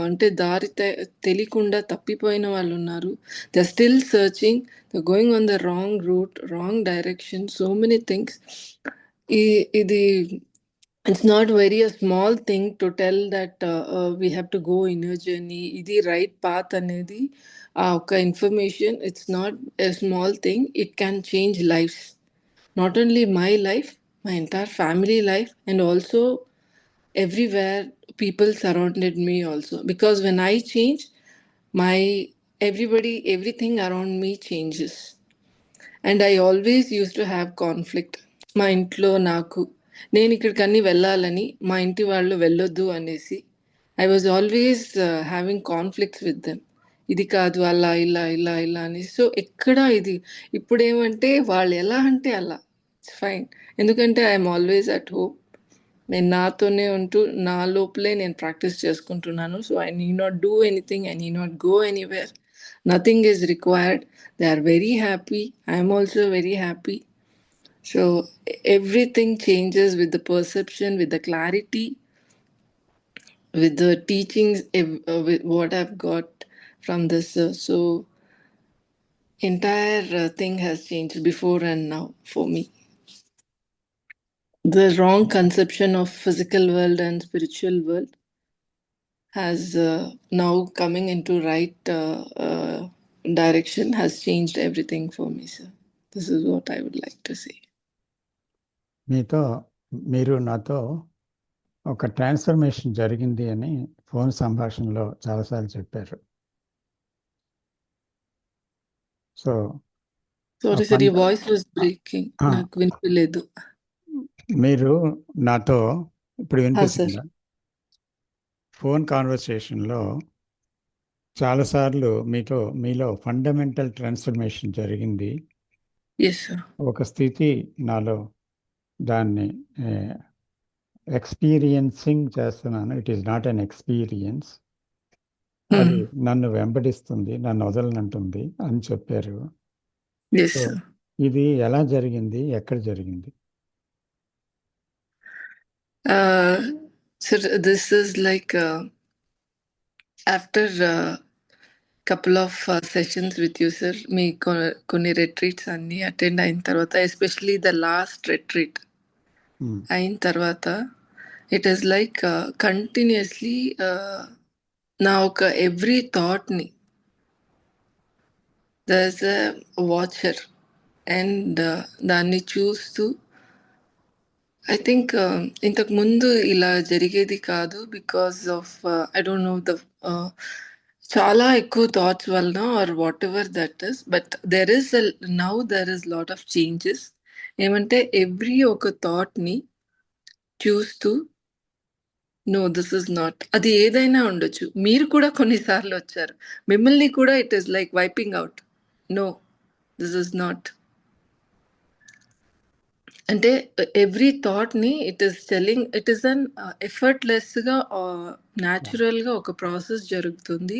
అంటే దారి తెలియకుండా తప్పిపోయిన వాళ్ళు ఉన్నారు they still searching they going on the wrong route wrong direction so many things ఇది it's not very a small thing to tell that we have to go in a journey idi right path anedi oka information it's not a small thing it can change lives not only my life my entire family life and also everywhere people surrounded me also because when I change my everything around me changes and I always use to have conflict మా ఇంట్లో నాకు నేను ఇక్కడికన్నీ వెళ్ళాలని మా ఇంటి వాళ్ళు వెళ్ళొద్దు అనేసి I was always having conflicts with them ఇది కాదు అలా ఇలా ఇలా ఇలా అనేసి సో ఎక్కడ ఇది ఇప్పుడు ఏమంటే వాళ్ళు ఎలా అంటే అలా ఇట్స్ ఫైన్ ఎందుకంటే ఐఎమ్ ఆల్వేస్ అట్ హోమ్ నేను నాతోనే ఉంటూ నా లోపలే నేను ప్రాక్టీస్ చేసుకుంటున్నాను so I need not do anything I need not go anywhere nothing is required they are very happy I am also very happy so everything changes with the perception with the clarity with the teachings with what I've got from this so entire thing has changed before and now for me the wrong conception of physical world and spiritual world has now coming into right direction has changed everything for me sir This is what I would like to say. మీరు నాతో ఒక ట్రాన్స్ఫర్మేషన్ జరిగింది అని ఫోన్ సంభాషణలో చాలాసార్లు చెప్పారు. So Sorry, sir, your voice was breaking. నాకు వినిపించలేదు. మీరు నాతో ఇప్పుడు sir. వినిపిస్తుందా? ఫోన్ కాన్వర్సేషన్లో చాలాసార్లు మీలో ఫండమెంటల్ ట్రాన్స్ఫర్మేషన్ జరిగింది. Yes, sir. ఒక స్థితి నాలో దాన్ని ఎక్స్పీరియన్సింగ్ చేస్తున్నాను. It is not an experience. అది నన్ను వెంబడిస్తుంది, నన్ను వదలనంటుంది అని చెప్పారు. Yes, so sir. ఇది ఎలా జరిగింది, ఎక్కడ జరిగింది? Sir, this is like after couple of sessions with you, sir. మీ కొన్ని retreats అన్ని అటెండ్ అయిన తర్వాత, ఎస్పెషలీ ద లాస్ట్ retreat అయిన తర్వాత, ఇట్ ఈస్ లైక్ కంటిన్యూస్లీ నా ఒక ఎవ్రీ థాట్ని there is a watcher and దాన్ని చూస్తూ ఐ థింక్ ఇంతకు ముందు ఇలా జరిగేది కాదు. Because of I don't know the చాలా ఎక్కువ థాట్స్ వలన or whatever that is. But there is now there is lot of changes. ఏమంటే ఎవ్రీ ఒక థాట్ని చూస్తూ నో దిస్ ఇస్ నాట్, అది ఏదైనా ఉండొచ్చు. మీరు కూడా కొన్నిసార్లు వచ్చారు, మిమ్మల్ని కూడా it is like wiping out. No this is not అంటే ఎవ్రీ థాట్ని it is telling, it is an ఎఫర్ట్లెస్గా న్యాచురల్గా ఒక ప్రాసెస్ జరుగుతుంది.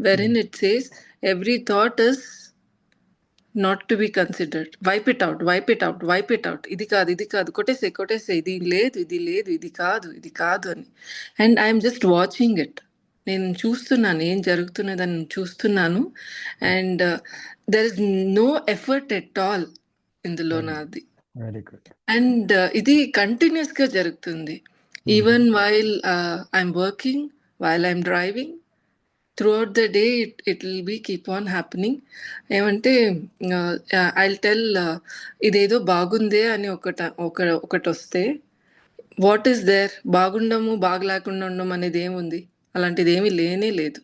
Wherein it says every thought is not to be considered. Wipe it out, wipe it out, wipe it out. ఇది కాదు, ఇది కాదు, కొట్టేసే, ఇది లేదు, ఇది లేదు, ఇది కాదు, ఇది కాదు అని. And I'm just watching it. నేను చూస్తున్నాను ఏం జరుగుతున్నదని చూస్తున్నాను. And there is no effort at all ఇందులో నాది. Very good. అండ్ ఇది కంటిన్యూస్ గా జరుగుతుంది. Even while I'm working, while I'm driving, throughout the day it will be keep on happening. ఏమంటే ఐ టెల్ ఇదేదో బాగుందే అని ఒకటి వస్తే, వాట్ ఈస్ దేర్? బాగుండము, బాగా లేకుండా ఉండడం అనేది ఏముంది? అలాంటిది ఏమీ లేనే లేదు.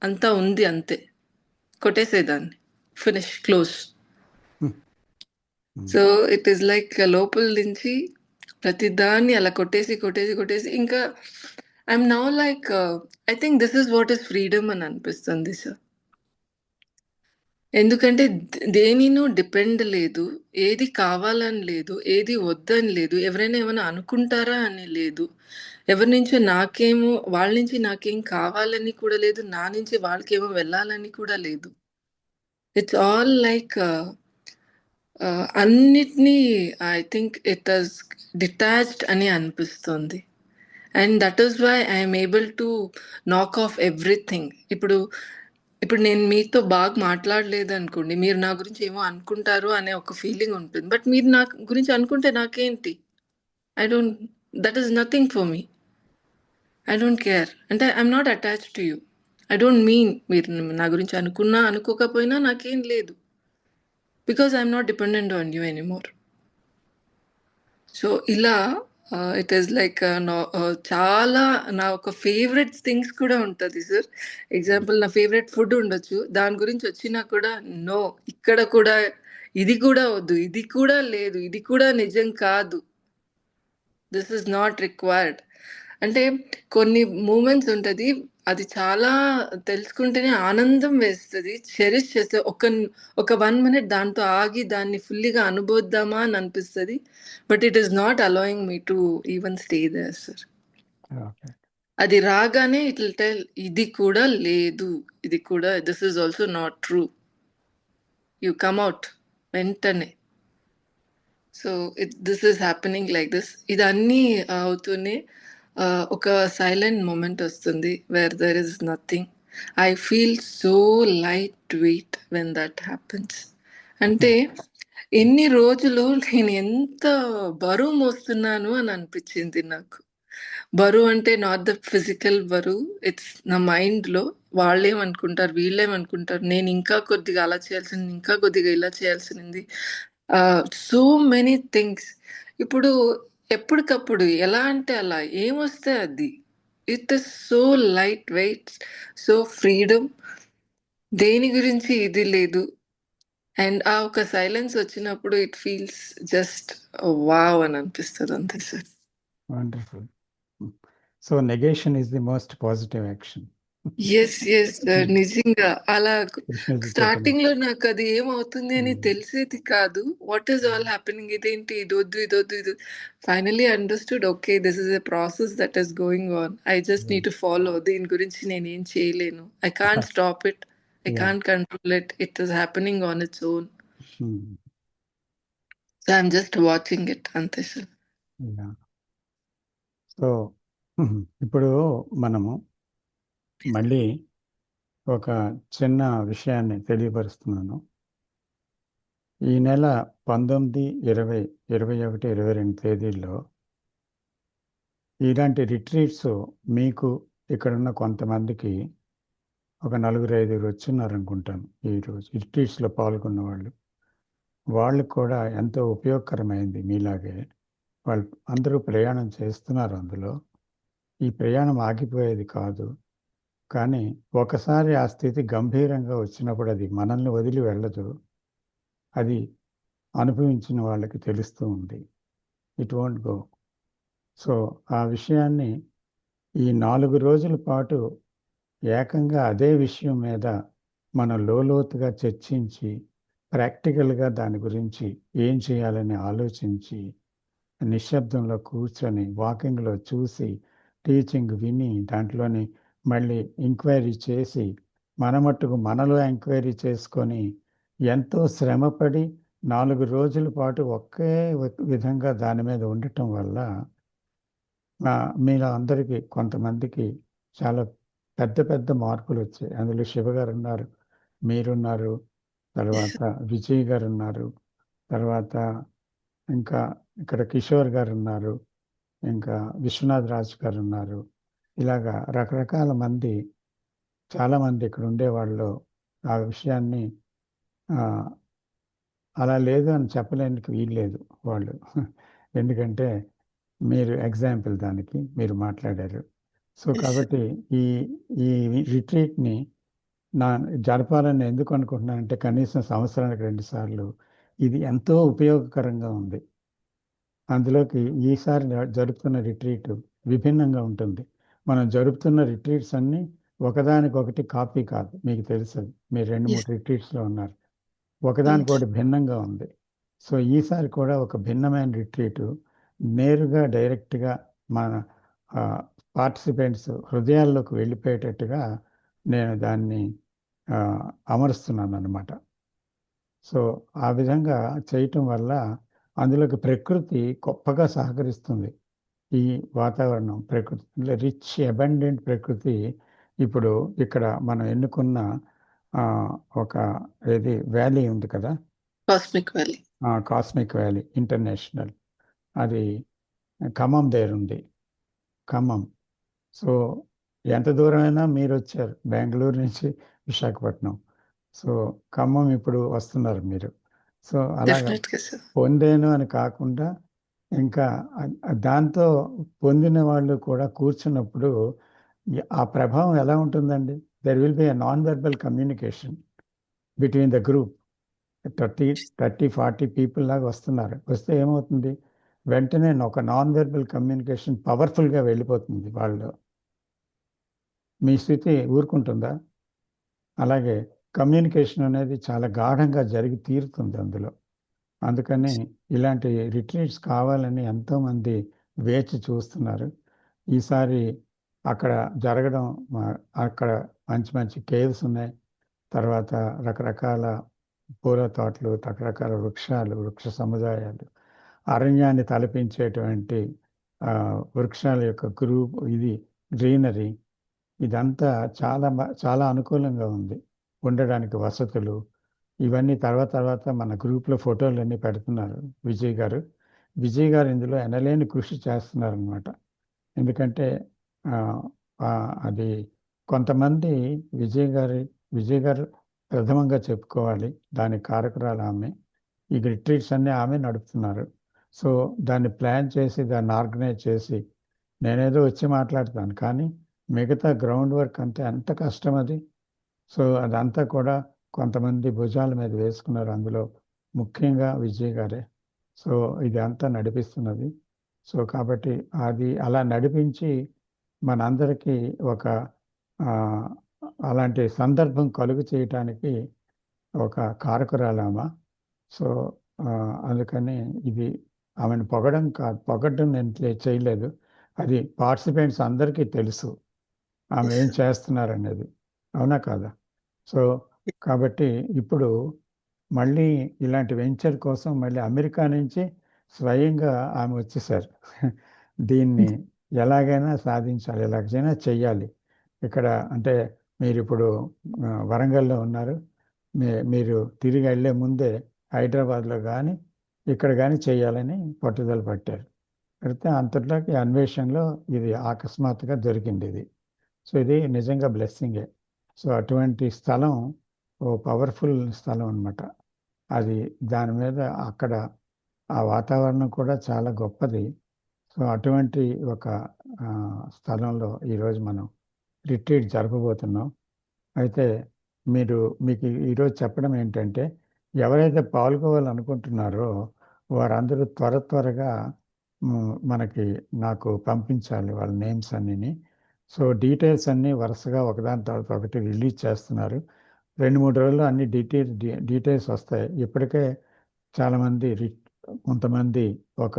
అంతా ఉంది, అంతే. కొట్టేసేదాన్ని, finish, close. So it is like లోపల నుంచి ప్రతిదాన్ని అలా కొట్టేసి కొట్టేసి కొట్టేసి ఇంకా I'm now like I think this is what is freedom అని అనిపిస్తుంది సార్. ఎందుకంటే దేనినూ డిపెండ్ లేదు, ఏది కావాలని లేదు, ఏది వద్దని లేదు, ఎవరైనా ఏమైనా అనుకుంటారా అని లేదు, ఎవరి నుంచో నాకేమో వాళ్ళ నుంచి నాకేం కావాలని కూడా లేదు, నా నుంచి వాళ్ళకేమో వెళ్ళాలని కూడా లేదు. ఇట్స్ ఆల్ లైక్ అన్నిటినీ I think it is detached అని అనిపిస్తుంది. And that is why I'm able to knock off everything. ఇప్పుడు నేను మీతో బాగా మాట్లాడలేదు అనుకోండి, మీరు నా గురించి ఏమో అనుకుంటారు అనే ఒక ఫీలింగ్ ఉంటుంది. బట్ మీరు నా గురించి అనుకుంటే నాకేంటి? I don't, that is nothing for me. I don't care. అంటే I'm not attached to you. I don't mean మీరు నా గురించి అనుకున్నా అనుకోకపోయినా నాకేం లేదు. Because I'm not dependent on you anymore. So ఇలా ఇట్ ఈస్ లైక్ చాలా నా ఒక ఫేవరెట్ థింగ్స్ కూడా ఉంటుంది సార్. ఎగ్జాంపుల్, నా ఫేవరెట్ ఫుడ్ ఉండొచ్చు, దాని గురించి వచ్చినా కూడా నో, ఇక్కడ కూడా ఇది కూడా వద్దు, ఇది కూడా లేదు, ఇది కూడా నిజం కాదు, దిస్ ఇస్ నాట్ రిక్వైర్డ్. అంటే కొన్ని మూమెంట్స్ ఉంటుంది, అది చాలా తెలుసుకుంటేనే ఆనందం వేస్తుంది, చెరిష్ చేస్తే ఒక 1 minute దాంతో ఆగి దాన్ని ఫుల్లీగా అనుభవిద్దామా అని అనిపిస్తుంది. But it is not allowing me to even stay there sir. అది రాగానే ఇట్ విల్ టెల్, ఇది కూడా లేదు, ఇది కూడా, this is also not true, you come out వెంటనే. So this is happening like this. ఇదన్నీ అవుతూనే ఒక సైలెంట్ మూమెంట్ వస్తుంది where there is nothing. I feel so light weight when that happens. అంటే ఎన్ని రోజులు నేను ఎంత బరువు మోస్తున్నాను అని అనిపించింది నాకు. బరువు అంటే నాట్ ద ఫిజికల్ బరువు, ఇట్స్ నా మైండ్లో. వాళ్ళేమనుకుంటారు, వీళ్ళేమనుకుంటారు, నేను ఇంకా కొద్దిగా అలా చేయాల్సింది, ఇంకా కొద్దిగా ఇలా చేయాల్సింది, సో మెనీ థింగ్స్. ఇప్పుడు ఎప్పటికప్పుడు ఎలా అంటే అలా ఏమొస్తే అది. It is so light wait, so freedom. దేని గురించి ఇది లేదు. అండ్ ఆ ఒక సైలెన్స్ వచ్చినప్పుడు ఇట్ ఫీల్స్ జస్ట్ వావ్ అని అనిపిస్తుంది అంతే సార్. Wonderful. So negation is the most positive action. Yes నిజంగా అలా కృష్ణజీ చెప్పిన స్టార్టింగ్ లో నాకు అది ఏమవుతుంది అని తెలిసేది కాదు. వాట్ ఈస్ ఆల్ హ్యాపెనింగ్, ఇదేంటి, ఇది వద్దు ఇది వద్దు ఇది. Finally understood, okay this is a process that is going on. I just need to follow. దీని గురించి నేనేం చేయలేను. I can't stop it, I can't control it. It is happening on its own. So I'm just watching it అంతే సార్. సో ఇప్పుడు మనము మళ్ళీ ఒక చిన్న విషయాన్ని తెలియపరుస్తున్నాను. ఈ నెల 19, 20, 21, 22 తేదీల్లో ఇలాంటి రిట్రీట్స్ మీకు ఇక్కడున్న కొంతమందికి ఒక 4-5 వచ్చున్నారనుకుంటాను. ఈరోజు రిట్రీట్స్లో పాల్గొన్న వాళ్ళకు కూడా ఎంతో ఉపయోగకరమైంది. మీలాగే వాళ్ళు అందరూ ప్రయాణం చేస్తున్నారు అందులో. ఈ ప్రయాణం ఆగిపోయేది కాదు. కానీ ఒకసారి ఆ స్థితి గంభీరంగా వచ్చినప్పుడు అది మనల్ని వదిలి వెళ్ళదు. అది అనుభవించిన వాళ్ళకి తెలుస్తూ ఉంది. It won't go. సో ఆ విషయాన్ని ఈ 4 రోజుల పాటు ఏకంగా అదే విషయం మీద మనం లోతుగా చర్చించి ప్రాక్టికల్గా దాని గురించి ఏం చేయాలని ఆలోచించి నిశ్శబ్దంలో కూర్చొని వాకింగ్లో చూసి టీచింగ్ విని దాంట్లోని మళ్ళీ ఎంక్వైరీ చేసి మన మట్టుకు మనలో ఎంక్వైరీ చేసుకొని ఎంతో శ్రమపడి 4 రోజుల పాటు ఒకే విధంగా దాని మీద ఉండటం వల్ల మీలో అందరికీ కొంతమందికి చాలా పెద్ద పెద్ద మార్పులు వచ్చాయి. అందులో శివ గారు ఉన్నారు, మీరున్నారు, తర్వాత విజయ్ గారు ఉన్నారు, తర్వాత ఇంకా ఇక్కడ కిషోర్ గారు ఉన్నారు, ఇంకా విశ్వనాథ్ రాజ్ గారు ఉన్నారు. ఇలాగా రకరకాల మంది, చాలామంది ఇక్కడ ఉండేవాళ్ళు ఆ విషయాన్ని అలా లేదు అని చెప్పలేనికి వీల్లేదు వాళ్ళు. ఎందుకంటే మీరు ఎగ్జాంపుల్ దానికి మీరు మాట్లాడారు. సో కాబట్టి ఈ ఈ రిట్రీట్ని జరపాలని ఎందుకు అనుకుంటున్నానంటే కనీసం సంవత్సరానికి 2 సార్లు ఇది ఎంతో ఉపయోగకరంగా ఉంది. అందులోకి ఈసారి జరుపుతున్న రిట్రీట్ విభిన్నంగా ఉంటుంది. మనం జరుపుతున్న రిట్రీట్స్ అన్నీ ఒకదానికొకటి కాపీ కాదు. మీకు తెలుసు, మీరు 2-3 రిట్రీట్స్లో ఉన్నారు. ఒకదానికొకటి భిన్నంగా ఉంది. సో ఈసారి కూడా ఒక భిన్నమైన రిట్రీట్ నేరుగా డైరెక్ట్గా మన పార్టిసిపెంట్స్ హృదయాల్లోకి వెళ్ళిపోయేటట్టుగా నేను దాన్ని అమరుస్తున్నాను అన్నమాట. సో ఆ విధంగా చేయటం వల్ల అందులోకి ప్రకృతి గొప్పగా సహకరిస్తుంది. ఈ వాతావరణం, ప్రకృతి రిచ్ అబండెంట్ ప్రకృతి ఇప్పుడు ఇక్కడ మనం ఎన్నుకున్న ఒక ఏది వ్యాలీ ఉంది కదా, కాస్మిక్ వ్యాలీ ఇంటర్నేషనల్, అది ఖమ్మం దగ్గర ఉంది. ఖమ్మం. సో ఎంత దూరమైనా మీరు వచ్చారు, బెంగళూరు నుంచి విశాఖపట్నం. సో ఖమ్మం ఇప్పుడు వస్తున్నారు మీరు. సో అలాగా పొందేను అని కాకుండా ఇంకా దాంతో పొందిన వాళ్ళు కూడా కూర్చున్నప్పుడు ఆ ప్రభావం ఎలా ఉంటుందండి? There will B a non verbal communication between the group. 30-40 people లాగా వస్తున్నారు. వస్తే ఏమవుతుంది, వెంటనే ఒక నాన్ వెర్బల్ కమ్యూనికేషన్ పవర్ఫుల్గా వెళ్ళిపోతుంది వాళ్ళు. మీ స్థితి ఊరుకుంటుందా? అలాగే కమ్యూనికేషన్ అనేది చాలా గాఢంగా జరిగి తీరుతుంది అందులో. అందుకని ఇలాంటి రిట్రీట్స్ కావాలని ఎంతోమంది వేచి చూస్తున్నారు. ఈసారి అక్కడ జరగడం, అక్కడ మంచి మంచి కేవ్స్ ఉన్నాయి, తర్వాత రకరకాల పూల తోటలు, రకరకాల వృక్షాలు, వృక్ష సముదాయాలు, అరణ్యాన్ని తలపించేటువంటి వృక్షాల యొక్క గ్రూప్, ఇది గ్రీనరీ, ఇదంతా చాలా అనుకూలంగా ఉంది. ఉండడానికి వసతులు, ఇవన్నీ తర్వాత మన గ్రూప్లో ఫోటోలన్నీ పెడుతున్నారు విజయ్ గారు ఇందులో ఎనలేని కృషి చేస్తున్నారనమాట. ఎందుకంటే అది కొంతమంది విజయ్ గారు ప్రథమంగా చెప్పుకోవాలి, దానికి కారకురాలు ఆమె. ఈ రిట్రీట్స్ అన్నీ ఆమె నడుపుతున్నారు. సో దాన్ని ప్లాన్ చేసి దాన్ని ఆర్గనైజ్ చేసి నేనేదో వచ్చి మాట్లాడతాను, కానీ మిగతా గ్రౌండ్ వర్క్ అంతా ఎంత కష్టం అది. సో అదంతా కూడా కొంతమంది భుజాల మీద వేసుకున్నారు, అందులో ముఖ్యంగా విజయ్ గారే. సో ఇది అంతా నడిపిస్తున్నది. సో కాబట్టి అది అలా నడిపించి మనందరికీ ఒక ఆ, అలాంటి సందర్భం కలుగు చేయటానికి ఒక కారకురాలామ. సో అందుకని ఇది ఆమెను పొగడడం నేను చేయలేదు. అది పార్టిసిపెంట్స్ అందరికీ తెలుసు ఆమె ఏం చేస్తున్నారనేది, అవునా కాదా? సో కాబట్టి ఇప్పుడు మళ్ళీ ఇలాంటి వెంచర్ కోసం మళ్ళీ అమెరికా నుంచి స్వయంగా ఆమె వచ్చేసారు. దీన్ని ఎలాగైనా సాధించాలి, ఎలాగైనా చెయ్యాలి. ఇక్కడ అంటే మీరు ఇప్పుడు వరంగల్లో ఉన్నారు, మీరు తిరిగి వెళ్ళే ముందే హైదరాబాద్లో కానీ ఇక్కడ కానీ చేయాలని పట్టుదల పట్టారు. అయితే అంతట్లోకి అన్వేషణలో ఇది అకస్మాత్తుగా దొరికింది ఇది. సో ఇది నిజంగా బ్లెస్సింగే. సో అటువంటి స్థలం ఓ పవర్ఫుల్ స్థలం అన్నమాట. అది దాని మీద అక్కడ ఆ వాతావరణం కూడా చాలా గొప్పది. సో అటువంటి ఒక స్థలంలో ఈరోజు మనం రిట్రీట్ జరపబోతున్నాం. అయితే మీకు ఈరోజు చెప్పడం ఏంటంటే, ఎవరైతే పాల్గొవాలనుకుంటున్నారో వారందరూ త్వరగా నాకు పంపించాలి వాళ్ళ నేమ్స్ అన్నీని. సో డీటెయిల్స్ అన్నీ వరుసగా ఒకదాని తర్వాత ఒకటి రిలీజ్ చేస్తున్నారు. 2-3 రోజుల్లో అన్ని డీటెయిల్స్ వస్తాయి. ఇప్పటికే చాలామంది కొంతమంది ఒక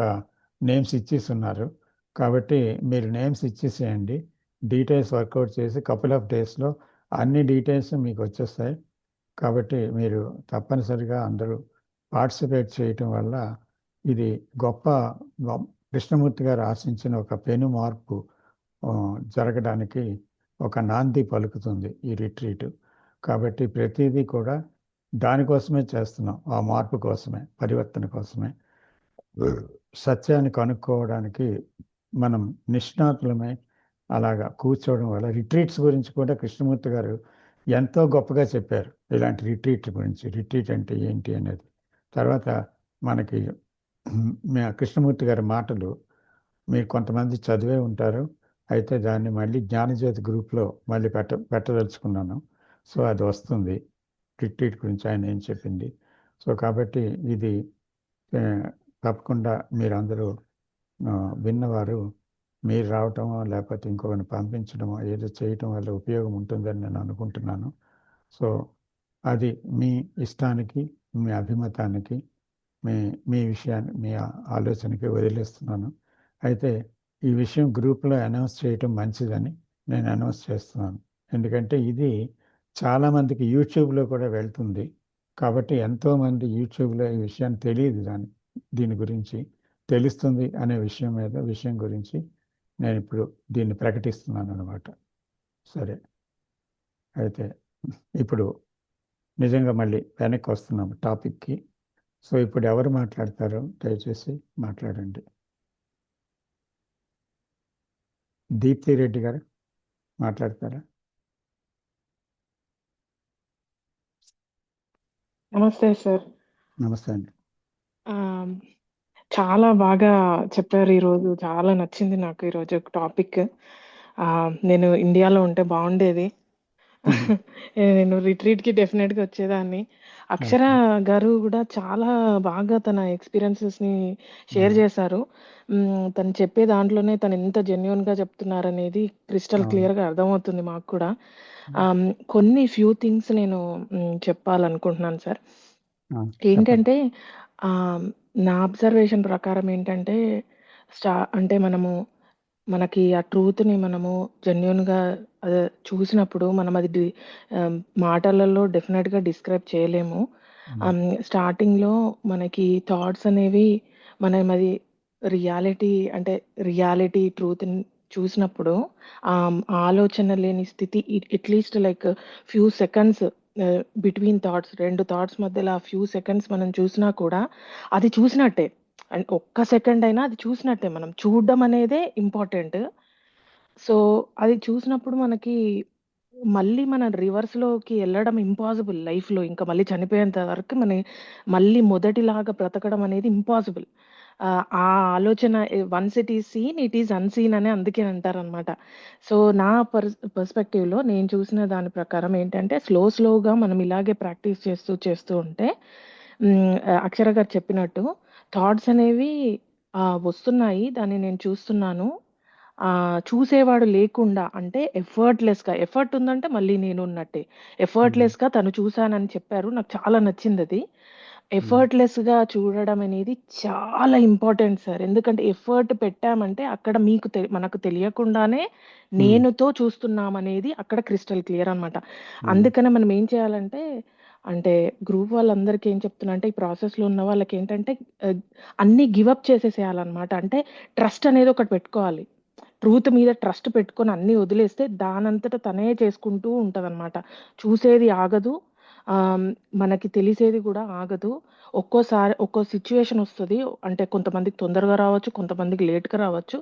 నేమ్స్ ఇచ్చేస్తున్నారు. కాబట్టి మీరు నేమ్స్ ఇచ్చేసేయండి. డీటెయిల్స్ వర్కౌట్ చేసి కపుల్ ఆఫ్ డేస్లో అన్ని డీటెయిల్స్ మీకు వచ్చేస్తాయి. కాబట్టి మీరు తప్పనిసరిగా అందరూ పార్టిసిపేట్ చేయటం వల్ల ఇది గొప్ప కృష్ణమూర్తి గారు ఆశించిన ఒక పెను మార్పు జరగడానికి ఒక నాంది పలుకుతుంది ఈ రిట్రీట్. కాబట్టి ప్రతిదీ కూడా దానికోసమే చేస్తున్నాం, ఆ మార్పు కోసమే, పరివర్తన కోసమే. సత్యాన్ని కనుక్కోవడానికి మనం నిష్ణాతులమై అలాగా కూర్చోవడం వల్ల రిట్రీట్స్ గురించి కూడా కృష్ణమూర్తి గారు ఎంతో గొప్పగా చెప్పారు. ఇలాంటి రిట్రీట్ గురించి, రిట్రీట్ అంటే ఏంటి అనేది. తర్వాత మనకి కృష్ణమూర్తి గారి మాటలు మీరు కొంతమంది చదివే ఉంటారు. అయితే దాన్ని మళ్ళీ జ్ఞానజ్యోతి గ్రూప్లో మళ్ళీ పెట్టదలుచుకున్నాను. సో అది వస్తుంది, రిట్రీట్ గురించి ఆయన ఏం చెప్పింది. సో కాబట్టి ఇది తప్పకుండా మీరందరూ విన్నవారు మీరు రావటమో లేకపోతే ఇంకొకరిని పంపించడమో ఏదో చేయటం వల్ల ఉపయోగం ఉంటుందని నేను అనుకుంటున్నాను. సో అది మీ ఇష్టానికి, మీ అభిమతానికి, మీ విషయాన్ని, మీ ఆలోచనకి వదిలేస్తున్నాను. అయితే ఈ విషయం గ్రూప్లో అనౌన్స్ చేయటం మంచిదని నేను అనౌన్స్ చేస్తున్నాను. ఎందుకంటే ఇది చాలామందికి యూట్యూబ్లో కూడా వెళ్తుంది. కాబట్టి ఎంతోమంది యూట్యూబ్లో ఈ విషయాన్ని తెలియదు, దీని గురించి తెలుస్తుంది అనే విషయం గురించి నేను ఇప్పుడు దీన్ని ప్రకటిస్తున్నాను అన్నమాట. సరే, అయితే ఇప్పుడు నిజంగా మళ్ళీ వెనక్కి వస్తున్నాం టాపిక్కి. సో ఇప్పుడు ఎవరు మాట్లాడతారో దయచేసి మాట్లాడండి. దీప్తి రెడ్డి గారు మాట్లాడతారా? నమస్తే సార్. నమస్తే అండి. చాలా బాగా చెప్పారు ఈరోజు. చాలా నచ్చింది నాకు ఈరోజు టాపిక్. నేను ఇండియాలో ఉంటే బాగుండేది. నేను రిట్రీట్కి డెఫినెట్గా వచ్చేదాన్ని. అక్షర గారు కూడా చాలా బాగా తన ఎక్స్పీరియన్సెస్ని షేర్ చేశారు. తను చెప్పే దాంట్లోనే తను ఎంత జెన్యున్గా చెప్తున్నారనేది క్రిస్టల్ క్లియర్గా అర్థమవుతుంది మాకు కూడా. కొన్ని ఫ్యూ థింగ్స్ నేను చెప్పాలనుకుంటున్నాను సార్. ఏంటంటే నా అబ్జర్వేషన్ ప్రకారం ఏంటంటే అంటే మనకి ఆ ట్రూత్ని మనము జెన్యున్గా చూసినప్పుడు మనం అది మాటలలో డెఫినెట్గా డిస్క్రైబ్ చేయలేము. స్టార్టింగ్లో మనకి థాట్స్ అనేవి మనం అది రియాలిటీ ట్రూత్ని చూసినప్పుడు ఆలోచన లేని స్థితి, at least like few seconds between thoughts, 2 thoughts మధ్యలో ఆ ఫ్యూ సెకండ్స్ మనం చూసినా కూడా అది చూసినట్టే. అండ్ ఒక్క సెకండ్ అయినా అది చూసినట్టే. మనం చూడడం అనేదే ఇంపార్టెంట్. సో అది చూసినప్పుడు మనకి మళ్ళీ మనం రివర్స్‌లోకి ఎళ్ళడం ఇంపాసిబుల్ లైఫ్‌లో. ఇంకా మళ్ళీ చనిపోయేంత వరకు మళ్ళీ మొదటిలాగా బ్రతకడం అనేది ఇంపాసిబుల్. ఆ ఆలోచన once it is seen, it is unseen అని అందుకే అంటారనమాట. సో, నా పర్స్‌పెక్టివ్‌లో నేను చూసిన దాని ప్రకారం ఏంటంటే, స్లోగా మనం ఇలాగే ప్రాక్టీస్ చేస్తూ ఉంటే అక్షర గారు చెప్పినట్టు థాట్స్ అనేవి వస్తున్నాయి. దాన్ని నేను చూస్తున్నాను. చూసేవాడు లేకుండా అంటే ఎఫర్ట్ ఉందంటే మళ్ళీ నేనున్నట్టే. ఎఫర్ట్‌లెస్‌గా తను చూసానని చెప్పారు. నాకు చాలా నచ్చిందది. ఎఫర్ట్‌లెస్‌గా చూడడం అనేది చాలా ఇంపార్టెంట్ సార్. ఎందుకంటే ఎఫర్ట్ పెట్టామంటే అక్కడ మనకు తెలియకుండానే నేనుతో చూస్తున్నామనేది అక్కడ క్రిస్టల్ క్లియర్ అనమాట. అందుకనే మనం ఏం చేయాలంటే అంటే గ్రూప్ వాళ్ళందరికీ ఏం చెప్తున్నా అంటే ఈ ప్రాసెస్‌లో ఉన్న వాళ్ళకేంటంటే అన్నీ గివ్ అప్ చేసేసేయాలన్నమాట. అంటే ట్రస్ట్ అనేది ఒకటి పెట్టుకోవాలి. ట్రూత్ మీద ట్రస్ట్ పెట్టుకొని అన్నీ వదిలేస్తే దానంతట తనే చేసుకుంటూ ఉంటదనమాట. చూసేది ఆగదు. మనకి తెలిసేది గూడా ఆగదు. ఒక్కో సిట్యుయేషన్ ఒస్తది. అంటే కొంతమందికి తొందరగా రావచ్చు, కొంతమందికి లేట్‌గా రావచ్చు.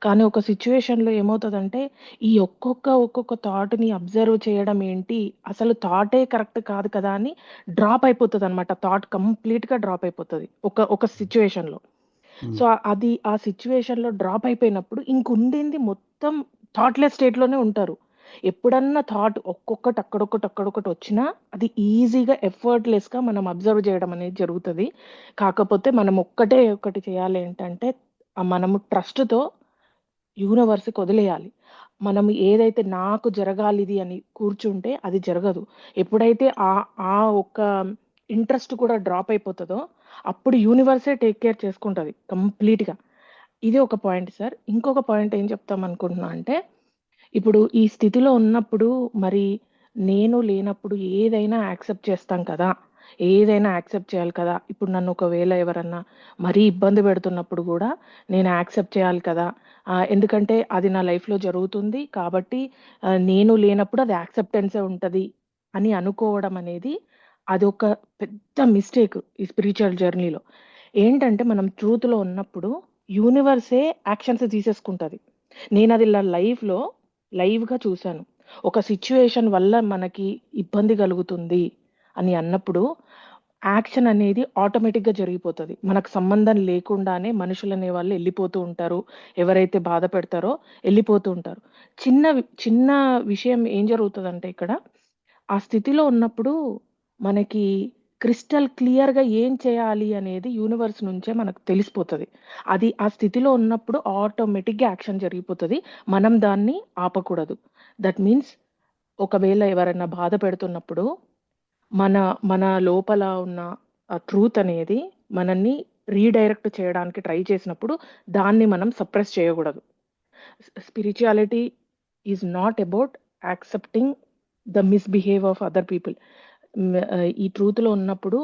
కానీ ఒక సిట్యుయేషన్‌లో ఏమవుతదంటే, ఈ ఒక్కొక్క థాట్‌ని అబ్జర్వ్ చేయడం ఏంటి, అసలు థాటే కరెక్ట్ కాదు కదా! అని డ్రాప్ అయిపోతదనమాట. థాట్ కంప్లీట్‌గా డ్రాప్ అయిపోతది. ఒక సిట్యుయేషన్‌లో. సో, ఆ సిట్యుయేషన్‌లో డ్రాప్ అయిపోయినప్పుడు ఇంకుండింది మొత్తం థాట్‌లెస్ స్టేట్‌లోనే ఉంటారు. ఎప్పుడన్నా థాట్ అక్కడొకటి వచ్చినా అది ఈజీగా ఎఫర్ట్‌లెస్‌గా మనం అబ్జర్వ్ చేయడం అనేది జరుగుతది. కాకపోతే మనం ఒకటి చేయాలి ఏంటంటే మనము ట్రస్ట్‌తో యూనివర్స్‌కి వదిలేయాలి. మనం ఏదైతే నాకు జరగాలిది అని కూర్చుంటే అది జరగదు. ఎప్పుడైతే ఆ ఒక్క ఇంట్రెస్ట్ కూడా డ్రాప్ అయిపోతదో, అప్పుడు యూనివర్సే టేక్ కేర్ చేసుకుంటది కంప్లీట్‌గా. ఇది ఒక పాయింట్ సార్. ఇంకొక పాయింట్ ఏం చెప్తామనుకుంటున్నా అంటే, ఇప్పుడు ఈ స్థితిలో ఉన్నప్పుడు మరి నేను లేనప్పుడు ఏదైనా యాక్సెప్ట్ చేస్తాం కదా! ఏదైనా యాక్సెప్ట్ చేయాలి కదా! ఇప్పుడు నన్ను ఒకవేళ ఎవరన్నా మరీ ఇబ్బంది పెడుతున్నప్పుడు గూడా నేను యాక్సెప్ట్ చేయాలి కదా! ఎందుకంటే అది నా లైఫ్‌లో జరుగుతుంది. కాబట్టి నేను లేనప్పుడు అది యాక్సెప్టెన్సే ఉంటది అని అనుకోవడం అనేది అదొక పెద్ద మిస్టేక్ ఈ స్పిరిచ్యువల్ జర్నీలో. ఏంటంటే మనం ట్రూత్‌లో ఉన్నప్పుడు యూనివర్సే యాక్షన్స్ తీసేసుకుంటది. నేనది లైవ్‌గా చూసాను. ఒక సిట్యుయేషన్ వల్ల మనకి ఇబ్బంది కలుగుతుంది అని అన్నప్పుడు యాక్షన్ అనేది ఆటోమేటిక్‌గా జరిగిపోతది. మనకు సంబంధం లేకుండానే మనుషులనే వాళ్ళు ఎళ్ళిపోతూ ఉంటారు. ఎవరైతే బాధ పెడతారో ఎళ్ళిపోతూ ఉంటారు. చిన్న విషయం ఏం జరుగుతదంటే ఇక్కడ, ఆ స్థితిలో ఉన్నప్పుడు మనకి క్రిస్టల్ క్లియర్‌గా ఏం చేయాలి అనేది యూనివర్స్ నుంచే మనకు తెలిసిపోతది. అది ఆ స్థితిలో ఉన్నప్పుడు ఆటోమేటిక్‌గా యాక్షన్ జరిగిపోతది. మనం దాన్ని ఆపకూడదు. దట్ మీన్స్ ఒకవేళ ఎవరైనా బాధ పెడుతున్నప్పుడు మన మన లోపల ఉన్న ఆ ట్రూత్ అనేది మనల్ని రీడైరెక్ట్ చేయడానికి ట్రై చేసినప్పుడు దాన్ని మనం సప్రెస్ చేయగూడదు. Spirituality is not about accepting the misbehave of other people. ఈ ట్రూత్‌లో ఉన్నప్పుడు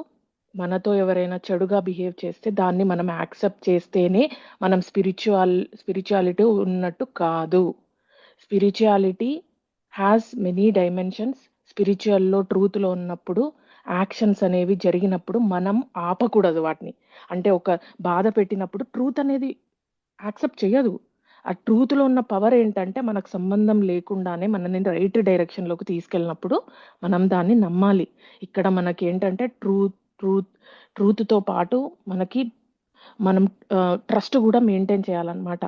మనతో ఎవరైనా చెడుగా బిహేవ్ చేస్తే దాన్ని మనం యాక్సెప్ట్ చేస్తేనే మనం స్పిరిచువాలిటీ ఉన్నట్టు కాదు. Spirituality has many dimensions. ట్రూత్‌లో ఉన్నప్పుడు యాక్షన్స్ అనేవి జరిగినప్పుడు మనం ఆపకూడదు వాటిని. అంటే ఒక బాధ పెట్టినప్పుడు ట్రూత్ అనేది యాక్సెప్ట్ చెయ్యదు. ఆ ట్రూత్‌లో ఉన్న పవర్ ఏంటంటే మనకు సంబంధం లేకుండానే మనల్ని రైట్ డైరెక్షన్‌లోకి తీసుకెళ్ళినప్పుడు మనం దాన్ని నమ్మాలి. ఇక్కడ మనకేంటంటే ట్రూత్‌తో పాటు మనం ట్రస్ట్ గూడా మెయింటైన్ చేయాలన్నమాట.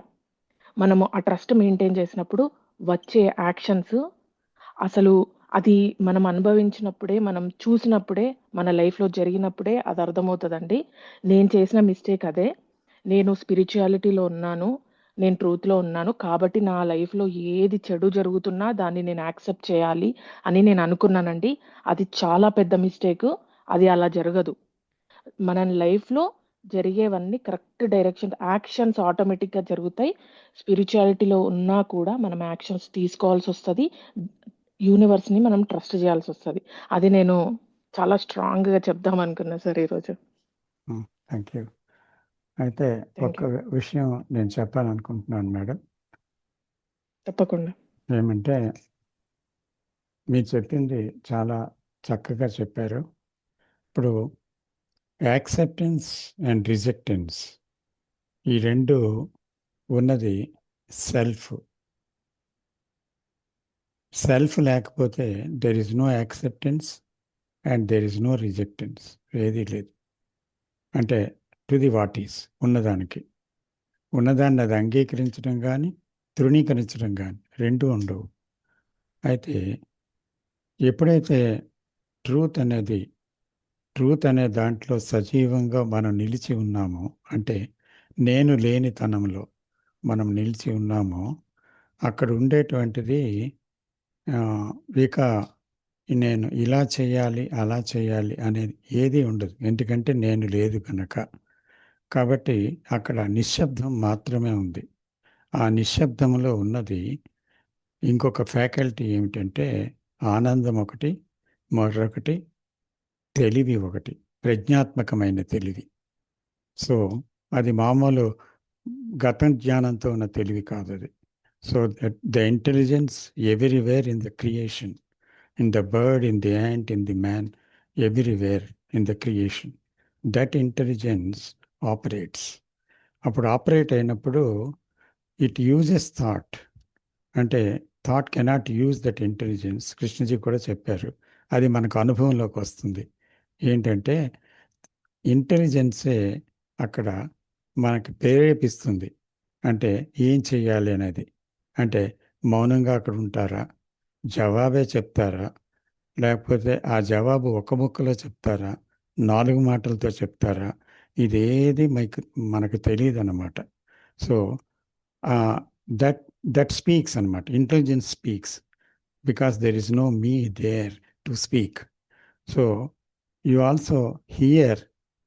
మనము ఆ ట్రస్ట్ మెయింటైన్ చేసినప్పుడు వచ్చే యాక్షన్స్ అసలు అది మనం అనుభవించినప్పుడే, మనం చూసినప్పుడే, మన లైఫ్‌లో జరిగినప్పుడే అది అర్థమవుతదండి. నేను చేసిన మిస్టేక్ అదే. నేను స్పిరిచువాలిటీలో ఉన్నాను. నేను ట్రూత్‌లో ఉన్నాను. కాబట్టి నా లైఫ్‌లో ఏది చెడు జరుగుతున్నా దాన్ని నేను యాక్సెప్ట్ చేయాలి అని నేను అనుకున్నానండి. అది చాలా పెద్ద మిస్టేకు. అది అలా జరగదు. మన లైఫ్‌లో జరిగేవన్నీ కరెక్ట్ యాక్షన్స్ ఆటోమేటిక్‌గా జరుగుతాయి. స్పిరిచువాలిటీలో ఉన్నా కూడా మనం యాక్షన్స్ తీసుకోవాల్సొస్తది. యూనివర్స్‌ని మనం ట్రస్ట్ చేయాల్సొస్తది. అది నేను చాలా స్ట్రాంగ్‌గా చెప్దామనుకున్నా సార్ ఈరోజు. Thank you. అయితే థ్యాంక్ ఒక యూ. విషయం నేను చెప్పాలనుకుంటున్నాను మేడం. తప్పకుండా. ఏమంటే మీరు చెప్పింది చాలా చక్కగా చెప్పారు. ఇప్పుడు యాక్సెప్టెన్స్ అండ్ రిజెక్టెన్స్ ఈ 2 ఉన్నది సెల్ఫ్. సెల్ఫ్ లేకపోతే there is no acceptance and there is no rejectance. ఏదీ లేదు. అంటే టు ది వాట్ ఈస్, ఉన్నదాన్ని అది అంగీకరించడం కానీ తృణీకరించడం కానీ రెండూ ఉండవు. అయితే ఎప్పుడైతే ట్రూత్ అనే దాంట్లో సజీవంగా మనం నిలిచి ఉన్నామో, అంటే నేను లేనితనంలో మనం నిలిచి ఉన్నామో, అక్కడ ఉండేటువంటిది ఇక నేను ఇలా చేయాలి అలా చేయాలి అనేది ఏది ఉండదు. ఎందుకంటే నేను లేదు కనుక. కాబట్టి అక్కడ నిశ్శబ్దం మాత్రమే ఉంది. ఆ నిశ్శబ్దంలో ఉన్నది ఇంకొక ఫ్యాకల్టీ ఏమిటంటే ఆనందం ఒకటి, మరొకటి తెలివి ఒకటి, ప్రజ్ఞాత్మకమైన తెలివి. సో అది మామూలు గతం జ్ఞానంతో ఉన్న తెలివి కాదు అది. So the intelligence everywhere in the creation, in the bird, in the ant, in the man, everywhere in the creation. That intelligence operates. అప్పుడు ఆపరేట్ అయినప్పుడు ఇట్ యూజెస్ థాట్. అంటే thought cannot use that intelligence. Krishnaji కూడా చెప్పారు, అది మనకు అనుభవంలోకి వస్తుంది. ఏంటంటే ఇంటెలిజెన్సే అక్కడ మనకి ప్రేరేపిస్తుంది. అంటే ఏం చెయ్యాలి అనేది. అంటే మౌనంగా అక్కడ ఉంటారా, జవాబే చెప్తారా, లేకపోతే ఆ జవాబు ఒక ముక్కలో చెప్తారా, 4 మాటలతో చెప్తారా, ఇదేది మనకు తెలియదు అన్నమాట. సో దట్ స్పీక్స్ అనమాట. Intelligence speaks because there is no me there to speak. So you also hear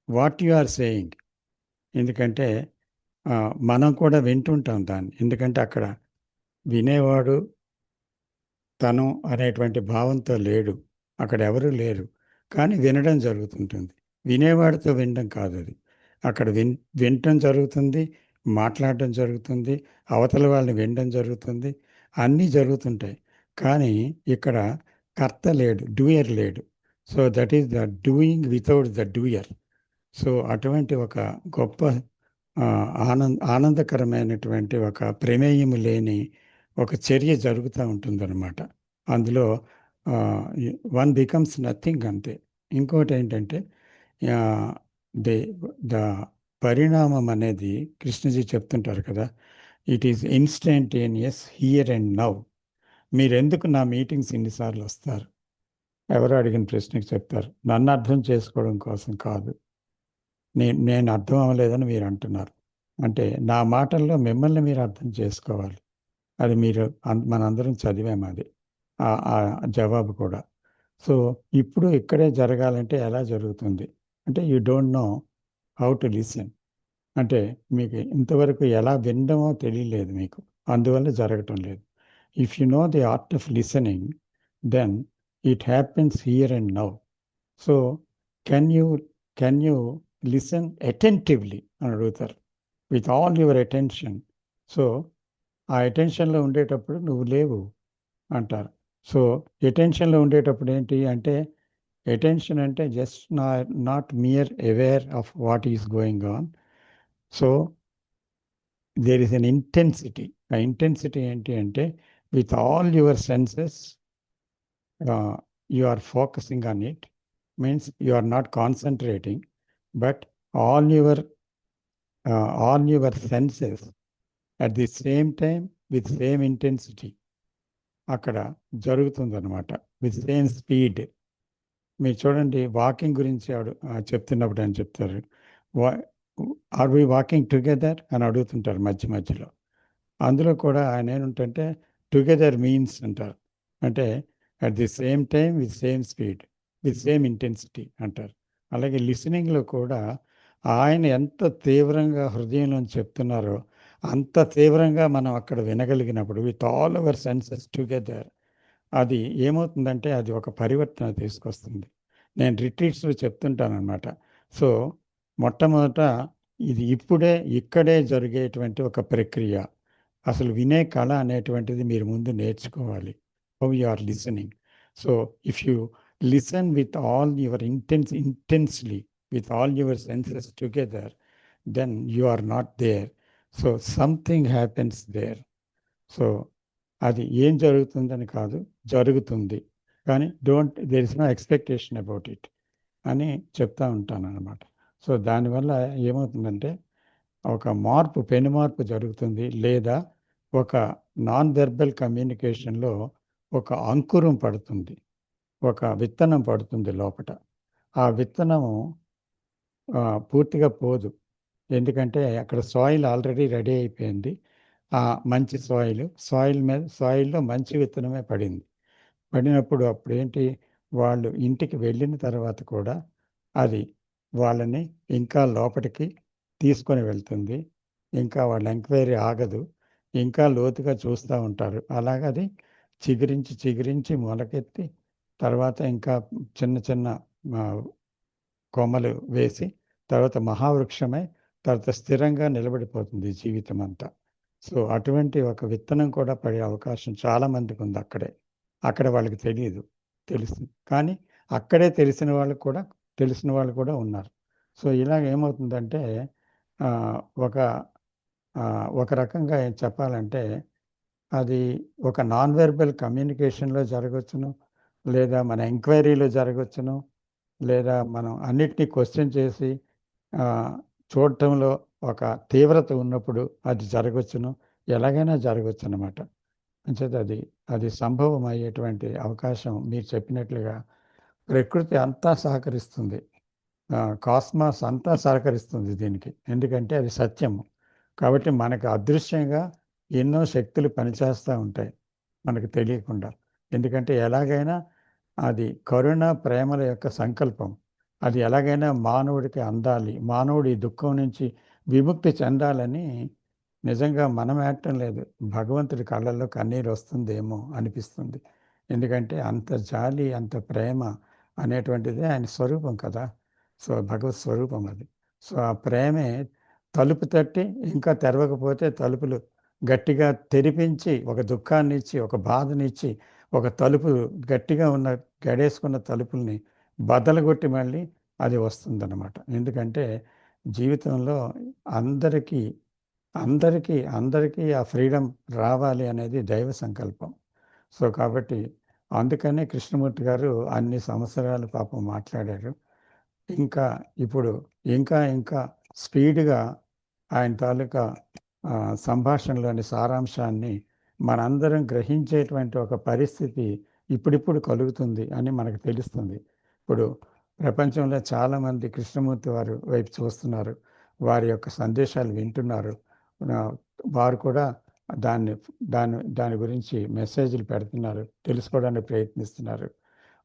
what you are saying. ఎందుకంటే మనం కూడా వింటుంటాం దాన్ని. ఎందుకంటే అక్కడ వినేవాడు తను అనేటువంటి భావంతో లేడు, అక్కడ ఎవరూ లేరు, కానీ వినడం జరుగుతుంటుంది. వినేవాడితో వినడం కాదు అది. అక్కడ వినటం జరుగుతుంది, మాట్లాడడం జరుగుతుంది, అవతల వాళ్ళని వినడం జరుగుతుంది, అన్నీ జరుగుతుంటాయి. కానీ ఇక్కడ కర్త లేడు, డూయర్ లేడు. So that is the doing without the doer. So అటువంటి ఒక గొప్ప ఆనందకరమైనటువంటి ఒక ప్రమేయము లేని ఒక చర్య జరుగుతూ ఉంటుందన్నమాట. అందులో వన్ బికమ్స్ నథింగ్ అంతే. ఇంకోటి ఏంటంటే ద పరిణామం అనేది కృష్ణజీ చెప్తుంటారు కదా, it is instantaneous here and now. మీరెందుకు నా మీటింగ్స్ ఇన్నిసార్లు వస్తారు? ఎవరు అడిగిన ప్రశ్నకి చెప్తారు, నన్ను అర్థం చేసుకోవడం కోసం కాదు, నేను అర్థం అవ్వలేదని మీరు అంటున్నారు. అంటే నా మాటల్లో మిమ్మల్ని మీరు అర్థం చేసుకోవాలి. అది మీరు మనందరం చదివాము అది ఆ జవాబు కూడా. సో ఇప్పుడు ఇక్కడే జరగాలంటే ఎలా జరుగుతుంది అంటే you don't know how to listen. అంటే మీకు ఇంతవరకు ఎలా వినడమో తెలియలేదు మీకు, అందువల్ల జరగటం లేదు. If you know the art of listening then it happens here and now. So can you listen attentively అని అడుగుతారు, with all your attention. So ఆ అటెన్షన్లో ఉండేటప్పుడు నువ్వు లేవు అంటారు. సో అటెన్షన్లో ఉండేటప్పుడు ఏంటి అంటే, అటెన్షన్ అంటే just not mere aware of what is going on. So there is an intensity. ఆ ఇంటెన్సిటీ ఏంటి అంటే, with all your senses you are focusing on it. Means you are not concentrating, but all your senses at the same time with same intensity అక్కడ జరుగుతుందన్నమాట, విత్ సేమ్ స్పీడ్. మీరు చూడండి, వాకింగ్ గురించి చెప్తున్నప్పుడు అని చెప్తారు, ఆర్ వి వాకింగ్ టుగెదర్ అని అడుగుతుంటారు మధ్య మధ్యలో. అందులో కూడా ఆయన ఏమిటంటే టుగెదర్ మీన్స్ అంటారు, అంటే at the same time with same speed with same intensity అంటారు. అలాగే లిసనింగ్లో కూడా ఆయన ఎంత తీవ్రంగా హృదయంలో చెప్తున్నారో అంత తీవ్రంగా మనం అక్కడ వినగలిగినప్పుడు with all our senses together, అది ఏమవుతుందంటే అది ఒక పరివర్తన తీసుకొస్తుంది. నేను రిట్రీట్స్లో చెప్తుంటానమాట. సో మొట్టమొదట ఇది ఇక్కడే జరిగేటువంటి ఒక ప్రక్రియ. అసలు వినే కళ అనేటువంటిది మీరు ముందు నేర్చుకోవాలి. How you are listening. So if you listen with all your intensely with all your senses together, then you are not there. So something happens there. So అది ఏం జరుగుతుందని కాదు, జరుగుతుంది. కానీ there is no expectation about it అని చెప్తా ఉంటానన్నమాట. సో దానివల్ల ఏమవుతుందంటే ఒక పెను మార్పు జరుగుతుంది. లేదా ఒక నాన్ వెర్బల్ కమ్యూనికేషన్‌లో ఒక అంకురం పడుతుంది. ఒక విత్తనం పడుతుంది లోపట. ఆ విత్తనము పూర్తిగా పోదు. ఎందుకంటే అక్కడ సాయిల్ ఆల్రెడీ రెడీ అయిపోయింది. మంచి సాయిల్‌లో మంచి విత్తనమే పడింది. పడినప్పుడు అప్పుడేంటి, వాళ్ళు ఇంటికి వెళ్ళిన తర్వాత కూడా అది వాళ్ళని ఇంకా లోపటికి తీసుకొని వెళ్తుంది. ఇంకా వాళ్ళ ఎంక్వైరీ ఆగదు. ఇంకా లోతుగా చూస్తా ఉంటారు. అలాగది చిగురించి మొలకెత్తి తర్వాత ఇంకా చిన్న చిన్న ఆహ్, కొమ్మలు వేసి తర్వాత మహావృక్షమై తర్వాత స్థిరంగా నిలబడిపోతుంది జీవితమంతా. సో, అటువంటి ఒక విత్తనం కూడా పడే అవకాశం చాలా మందికుంది అక్కడే. అక్కడ వాళ్ళకి తెలీదు. తెలుసు. కానీ అక్కడే తెలిసిన వాళ్ళు కూడా ఉన్నారు. సో, ఇలాగ ఏమవుతుందంటే ఆహ్, ఒక ఒక రకంగా ఏం చెప్పాలంటే అది ఒక నాన్ వెర్బల్ కమ్యూనికేషన్‌లో జరగొచ్చును. లేదా మన ఎంక్వైరీలో జరగొచ్చును. లేదా మనం అన్నిటిని క్వెషన్ చేసి ఆహ్, చూడటంలో ఒక తీవ్రత ఉన్నప్పుడు అది జరగొచ్చును. ఎలాగైనా జరగొచ్చనమాట. అంచేత అది సంభవం అయ్యేటువంటి అవకాశం మీరు చెప్పినట్లుగా ప్రకృతి అంతా సహకరిస్తుంది. కాస్మాస్ అంతా సహకరిస్తుంది దీనికి. ఎందుకంటే అది సత్యము. కాబట్టి మనకు అదృశ్యంగా ఎన్నో శక్తులు పనిచేస్తా ఉంటాయి. మనకు తెలియకుండా. ఎందుకంటే ఎలాగైనా అది కరుణ, ప్రేమల యొక్క సంకల్పం. అది ఎలాగైనా మానవుడికి అందాలి. మానవుడు ఈ దుఃఖం నుంచి విముక్తి చెందాలని నిజంగా మనం ఏడటం లేదు. భగవంతుడి కళ్ళల్లో కన్నీరొస్తుందేమో అనిపిస్తుంది. ఎందుకంటే అంత జాలి, అంత ప్రేమ అనేటువంటిదే ఆయన స్వరూపం కదా! సో, భగవత్ స్వరూపం అది. సో, ఆ ప్రేమే తలుపు తట్టి ఇంకా తెరవకపోతే తలుపులు గట్టిగా తెరిపించి, ఒక దుఃఖాన్నిచ్చి, ఒక బాధనిచ్చి, ఒక తలుపు గట్టిగా గడేసుకున్న తలుపుల్ని బద్దలుగొట్టి మళ్ళీ అది వస్తుందన్నమాట. ఎందుకంటే జీవితంలో అందరికీ అందరికీ ఆ ఫ్రీడమ్ రావాలి అనేది దైవ సంకల్పం. సో, కాబట్టి అందుకనే కృష్ణమూర్తి గారు అన్ని సంవత్సరాలు పాపం మాట్లాడారు. ఇప్పుడు ఇంకా స్పీడ్‌గా ఆయన తాలూకా సంభాషణలోని సారాంశాన్ని మనందరం గ్రహించేటువంటి ఒక పరిస్థితి ఇప్పుడిప్పుడు కలుగుతుంది అని మనకు తెలుస్తుంది. ఇప్పుడు ప్రపంచంలో చాలామంది కృష్ణమూర్తి వారి వైపు చూస్తున్నారు. వారి యొక్క సందేశాలు వింటున్నారు. వారు కూడా దాన్ని దాని గురించి మెసేజ్‌లు పెడుతున్నారు. తెలుసుకోవడానికి ప్రయత్నిస్తున్నారు.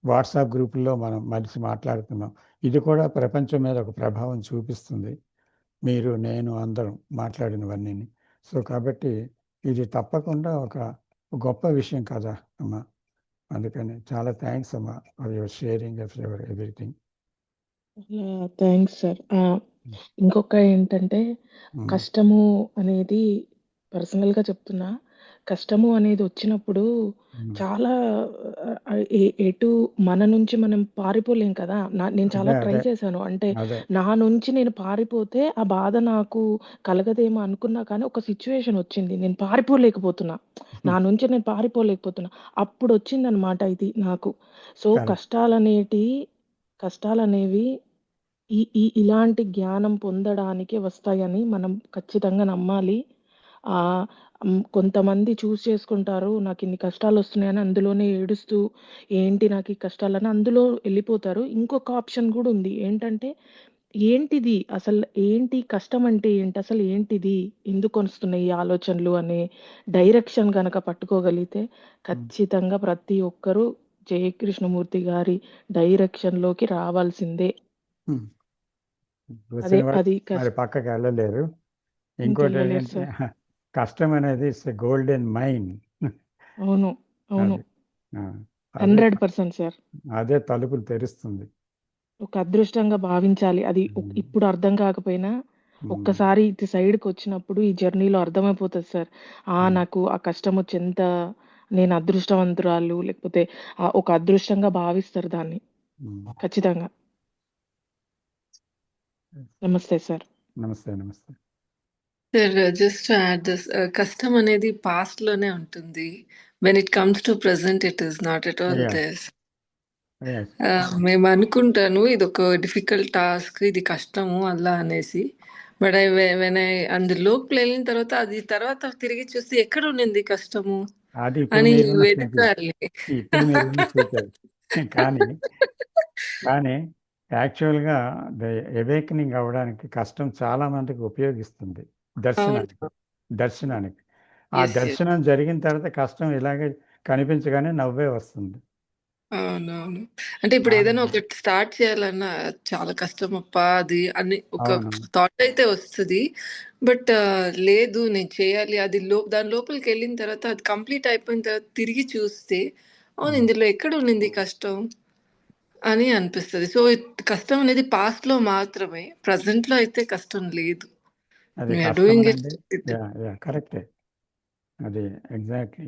వాట్సాప్ గ్రూపుల్లో మనం కలిసి మాట్లాడుతున్నాం. ఇది కూడా ప్రపంచం మీద ఒక ప్రభావం చూపిస్తుంది. మీరు, నేను అందరం మాట్లాడినవన్నీని. సో, కాబట్టి ఇది తప్పకుండా ఒక గొప్ప విషయం కదా అమ్మా! అందుకని చాలా థాంక్స్ అమ్మా for your sharing of your everything. Thanks sir. ఇంకొక ఏంటంటే హ్మ్. కష్టము అనేది పర్సనల్‌గా చెప్తున్నా. కష్టము అనేది వచ్చినప్పుడు హ్మ్. చాలా ఎటు మన నుంచి మనం పారిపోలేం కదా! నేను చాలా అదే. ట్రై చేశాను. అంటే అదే. నా నుంచి నేను పారిపోతే ఆ బాధ నాకు కలగదేమో అనుకున్నా కానీ ఒక సిట్యుయేషన్ వచ్చింది. నేను పారిపోలేకపోతున్నా. నా నుంచి నేను పారిపోలేకపోతున్నా. అప్పుడొచ్చిందనమాట ఇది నాకు. So, correct. కష్టాలనేవి ఇలాంటి జ్ఞానం పొందడానికే వస్తాయని మనం ఖచ్చితంగా నమ్మాలి. కొంతమంది చేసుకుంటారు. నాకిన్ని కష్టాలొస్తున్నాయని అందులోనే ఏడుస్తూ, ఏంటి నాకు ఈ కష్టాలని అందులో ఎళ్ళిపోతారు. ఇంకొక ఆప్షన్ గూడా ఉంది. ఏంటంటే, ఏంటిది? ఏంటి కష్టం అంటే ఏంటి? అసలు ఏంటిది? ఎందుకొస్తున్నాయి ఈ ఆలోచనలు అనే డైరెక్షన్ గనక పట్టుకోగలిగితే, ఖచ్చితంగా ప్రతి ఒక్కరు జయకృష్ణమూర్తి గారి డైరెక్షన్‌లోకి రావాల్సిందే. హ్మ్. అదే వచ్చిన వాళ్ళు అది మరి పక్కకెళ్ళలేరు. ఇంకోటేంటంటే ఇంకెళ్ళలేరు సార్. కష్టం అనేది ఇట్స్ ఎ గోల్డెన్ మైన్. అవును. అవును. అది. ఆ! అదే 100% సార్. అదే తలుపులు తెరుస్తుంది. ఒక అదృష్టంగా భావించాలి. అది హ్మ్. ఇప్పుడు అర్థం కాకపోయినా, హ్మ్. ఒక్కసారి ఇటు సైడ్‌కొచ్చినప్పుడు ఈ జర్నీలో అర్థమైపోతది సార్. హ్మ్. నాకు ఆ కష్టమొచ్చి నేను అదృష్టవంతురాలు లేకపోతే ఒక అదృష్టంగా భావిస్తారు దాన్ని. హ్మ్. ఖచ్చితంగా. నమస్తే సార్. నమస్తే. నమస్తే. Sir just to add this, కష్టం అనేది పాస్ట్ లోనే ఉంటుంది. When it comes to present it is not at all Yes, there. yes. మేము అనుకుంటాను ఇది ఒక డిఫికల్ట్ టాస్క్, ఇది కష్టము అలా అనేసి. బట్ వెన్ ఐ అందులోకి వెళ్ళిన తర్వాత అది తర్వాత తిరిగి చూస్తే ఎక్కడ ఉండింది కష్టము అది ఇప్పుడు అని మీరున్న స్థితి. వెతకాలి. ఇప్పుడు మీరున్న స్థితి అది. కానీ కానీ యాక్చువల్గా అవేకనింగ్ అవ్వడానికి కష్టం చాలా మందికి ఉపయోగిస్తుంది దర్శనానికి. దర్శనానికి ఆ Yes, yes. దర్శనం జరిగిన తర్వాత కష్టం ఇలాగే కనిపించగానే నవ్వే వస్తుంది. అవునవును. అంటే ఇప్పుడు ఏదైనా ఒకటి స్టార్ట్ చేయాలన్నా చాలా కష్టం అప్ప అది అని ఒక అవును. థాట్ అయితే వస్తుంది. బట్ లేదు నేను చేయాలి అది దాని లోపలికి వెళ్ళిన తర్వాత అది కంప్లీట్ అయిపోయిన తర్వాత తిరిగి చూస్తే అవును ఇందులో ఎక్కడ ఉండింది కష్టం అని అనిపిస్తుంది. సో కష్టం అనేది పాస్ట్ లో మాత్రమే, ప్రజెంట్ లో అయితే కష్టం లేదు. అది We are కష్టం doing it అనండి. with it. కరెక్టే. అది ఎగ్జాక్ట్లీ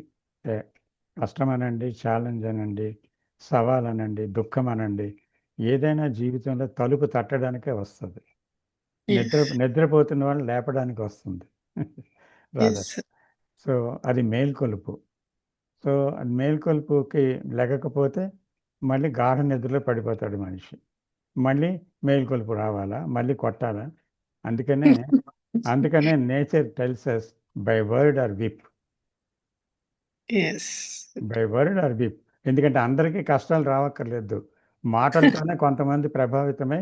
కష్టం అనండి, ఛాలెంజ్ అనండి, సవాల్ అనండి, దుఃఖం అనండి, ఏదైనా జీవితంలో తలుపు తట్టడానికే వస్తుంది. Yes. నిద్రపోతున్న వాళ్ళు లేపడానికి వస్తుంది. Yes, rather. sir. సో అది మేల్కొలుపు. సో అది మేల్కొలుపుకి లెగకపోతే మళ్ళీ గాఢ నిద్రలో పడిపోతాడు మనిషి. మళ్ళీ మేల్కొలుపు రావాలా, మళ్ళీ కొట్టాలా. అందుకనే nature tells us by word or whip. Yes. By word or whip. ఎందుకంటే అందరికీ కష్టాలు రావక్కర్లేదు. మాటలతోనే కొంతమంది ప్రభావితమై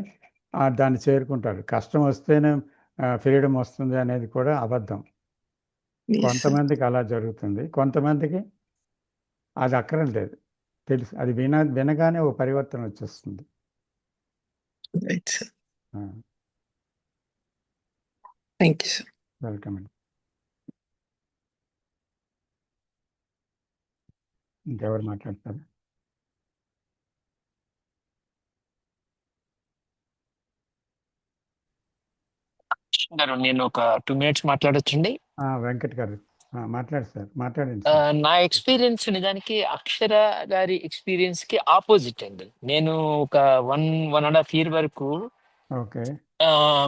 దాన్ని చేరుకుంటారు. కష్టం వస్తేనే ఫ్రీడమ్ వస్తుంది అనేది కూడా అబద్ధం. Yes, sir. కొంతమందికి అలా జరుగుతుంది, కొంతమందికి అది అక్కర్లేదు. తెలుసు, అది వినగానే ఓ పరివర్తన వచ్చేస్తుంది. Right, sir. Thank you, sir. Welcome అండి. ఇంకెవరు మాట్లాడతారు? గారు నేను ఒక 2 minutes మాట్లాడొచ్చండి. వెంకట్ గారు మాట్లాడు సార్, మాట్లాడండి. నా ఎక్స్పీరియన్స్ నిజానికి అక్షర గారి ఎక్స్పీరియన్స్ కి ఆపోజిట్ అండి. నేను ఒక 1.5 year వరకు ఓకే.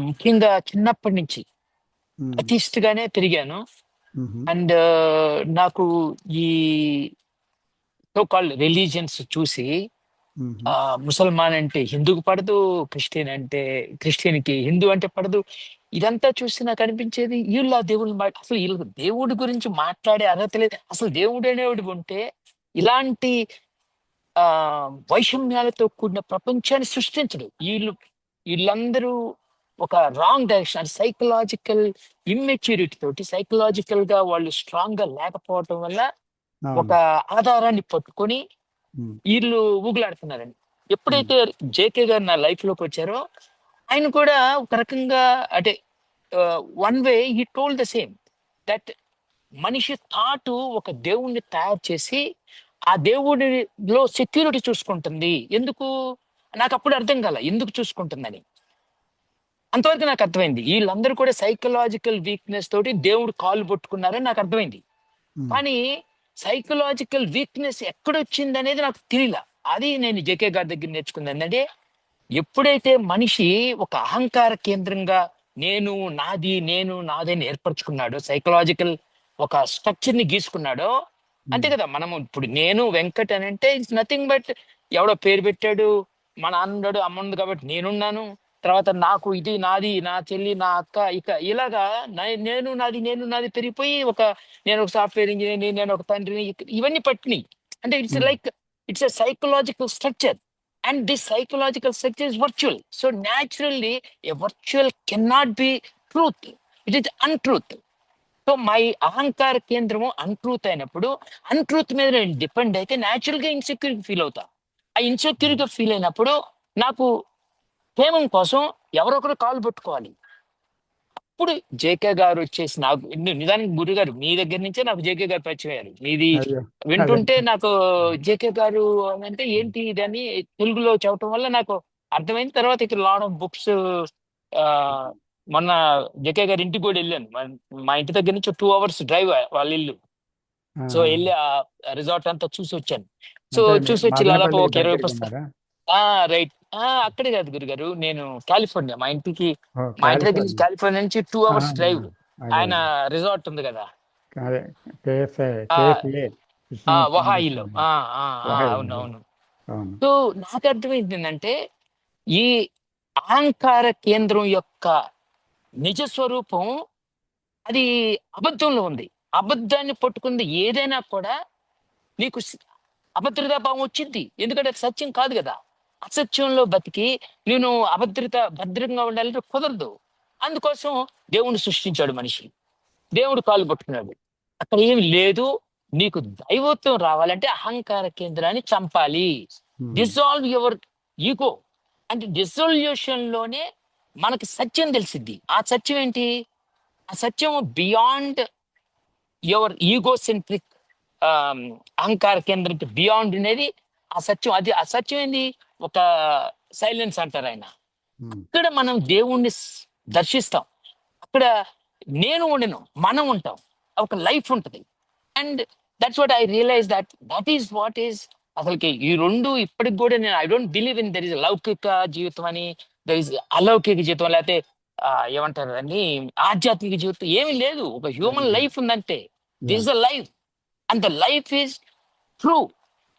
ముఖ్యంగా చిన్నప్పటి నుంచి అథిస్ట్ గానే పెరిగాను. అండ్ నాకు ఈ సో కాల్డ్ రిలీజియన్స్ చూసి ముసల్మాన్ అంటే హిందూకి పడదు, క్రిస్టియన్కి హిందూ అంటే పడదు. ఇదంతా చూసి నాకు అనిపించేది వీళ్ళ దేవుడు అసలు వీళ్ళకి దేవుడి గురించి మాట్లాడే అర్హత లేదు. అసలు దేవుడు అనేవాడు ఉంటే ఇలాంటి వైషమ్యాలతో కూడిన ప్రపంచాన్ని సృష్టించడు. వీళ్ళందరూ ఒక రాంగ్ డైరెక్షన్, సైకలాజికల్ ఇమ్మెచ్యూరిటీ తోటి సైకలాజికల్ గా వాళ్ళు స్ట్రాంగ్ గా లేకపోవటం వల్ల ఒక ఆధారాన్ని పట్టుకొని వీళ్ళు ఊగులాడుతున్నారండి. ఎప్పుడైతే జేకే గారు నా లైఫ్ లోకి వచ్చారో ఆయన కూడా ఒక రకంగా అంటే one way he told the same that మనిషి థాట్ ఒక దేవుణ్ణి తయారు చేసి ఆ దేవుడిలో సెక్యూరిటీ చూసుకుంటుంది. ఎందుకు నాకు అప్పుడు అర్థం కాల ఎందుకు చూసుకుంటుందని. అంతవరకు నాకు అర్థమైంది వీళ్ళందరూ కూడా సైకలాజికల్ వీక్నెస్ తోటి దేవుడు కాలు పట్టుకున్నారని నాకు అర్థమైంది. కానీ సైకలాజికల్ వీక్నెస్ ఎక్కడొచ్చింది అనేది నాకు తెలియలా. అది నేను జేకే గారి దగ్గర నేర్చుకుంది ఏంటంటే ఎప్పుడైతే మనిషి ఒక అహంకార కేంద్రంగా నేను నాదని ఏర్పరచుకున్నాడో, సైకలాజికల్ ఒక స్ట్రక్చర్ ని గీసుకున్నాడో, అంతే కదా. మనము ఇప్పుడు నేను వెంకట్ అని అంటే ఇట్స్ నథింగ్ బట్ ఎవడో పేరు పెట్టాడు, మా నాన్న అమ్మ ఉంది కాబట్టి నేనున్నాను, తర్వాత నాకు ఇది నాది, నా చెల్లి, నా అక్క, ఇక ఇలాగా నేను నాది పెరిగిపోయి నేను ఒక సాఫ్ట్వేర్ ఇంజనీర్, నేను ఒక తండ్రిని, ఇవన్నీ పట్టినాయి. అంటే it's a psychological structure and this psychological structure is virtual. So naturally a virtual cannot be truth, it is untruth. So my అహంకార కేంద్రము అన్ట్రూత్ అయినప్పుడు అన్ట్రూత్ మీద నేను డిపెండ్ అయితే న్యాచురల్ గా ఇన్సెక్యూరిటీ ఫీల్ అవుతా. ఆ ఇన్సెక్యూరిటీ ఫీల్ అయినప్పుడు నాకు క్షేమం కోసం ఎవరొకరు కాలు పట్టుకోవాలి. అప్పుడు జేకే గారు వచ్చేసి నాకు నిజానికి గురు గారు మీ దగ్గర నుంచే నాకు జేకే గారు పరిచయం అయ్యారు. మీది వింటుంటే నాకు జేకే గారు అంటే ఏంటి ఇదని తెలుగులో చెప్పడం వల్ల నాకు అర్థమైన తర్వాత ఇక్కడ లాట్ ఆఫ్ బుక్స్. మొన్న జేకే గారి ఇంటికి కూడా వెళ్ళాను. మా ఇంటి దగ్గర నుంచి 2 hours డ్రైవ్ వాళ్ళ ఇల్లు. సో వెళ్ళి ఆ రిసార్ట్ అంతా చూసి వచ్చాను. సో చూసి వచ్చి దాదాపు ఒక 20 పుస్తకాలు. రైట్. అక్కడే కాదు గురుగారు, నేను కాలిఫోర్నియా, మా ఇంటి దగ్గర నుంచి కాలిఫోర్నియా నుంచి 2 hours డ్రైవ్. అదే ఆయన అదే రిసార్ట్ ఉంది కదా, అదే కేఎఫ్ఏ ఆ కేఎఫ్ఏ కృష్ణమూర్తి వహాయిలో. వహాయి అవును అదే అవును. అవును సో నాకు అర్థమైంది ఏంటంటే, ఈ అహంకార కేంద్రం యొక్క నిజ స్వరూపం అది అబద్ధంలో ఉంది. అబద్ధాన్ని పట్టుకుంది ఏదైనా కూడా నీకు అభద్రతా భావం వచ్చింది. ఎందుకంటే అది సత్యం కాదు కదా. అసత్యంలో బతికి నేను భద్రంగా ఉండాలంటే కుదరదు. అందుకోసం దేవుణ్ణి సృష్టించాడు మనిషి. దేవుడు కాళ్ళు పట్టుకున్నాడు. అక్కడ ఏమి లేదు. నీకు దైవత్వం రావాలంటే అహంకార కేంద్రాన్ని చంపాలి. Dissolve your ego. అంటే డిజల్యూషన్ లోనే మనకి సత్యం తెలిసిద్ది. ఆ సత్యం ఏంటి? ఆ సత్యం బియాండ్ యువర్ ఈగో సెంట్రిక్ అహంకార కేంద్రం బియాండ్ అనేది ఆ సత్యం. అది ఆ సత్యం ఏంది? ఒక సైలెన్స్ అంటారు ఆయన. ఇక్కడ మనం దేవుణ్ణి దర్శిస్తాం. అక్కడ నేను ఉండను, మనం ఉంటాం. ఒక లైఫ్ ఉంటుంది. And that's what I realize that is what is అసలుకి ఈ రెండు ఇప్పటికి కూడా నేను I don't believe in there is లౌకిక జీవితం అని, దర్ ఇస్ అలౌకిక జీవితం, లేకపోతే ఏమంటారు అని ఆధ్యాత్మిక జీవితం ఏమీ లేదు. ఒక హ్యూమన్ లైఫ్ ఉందంటే this is a life, and the life is true,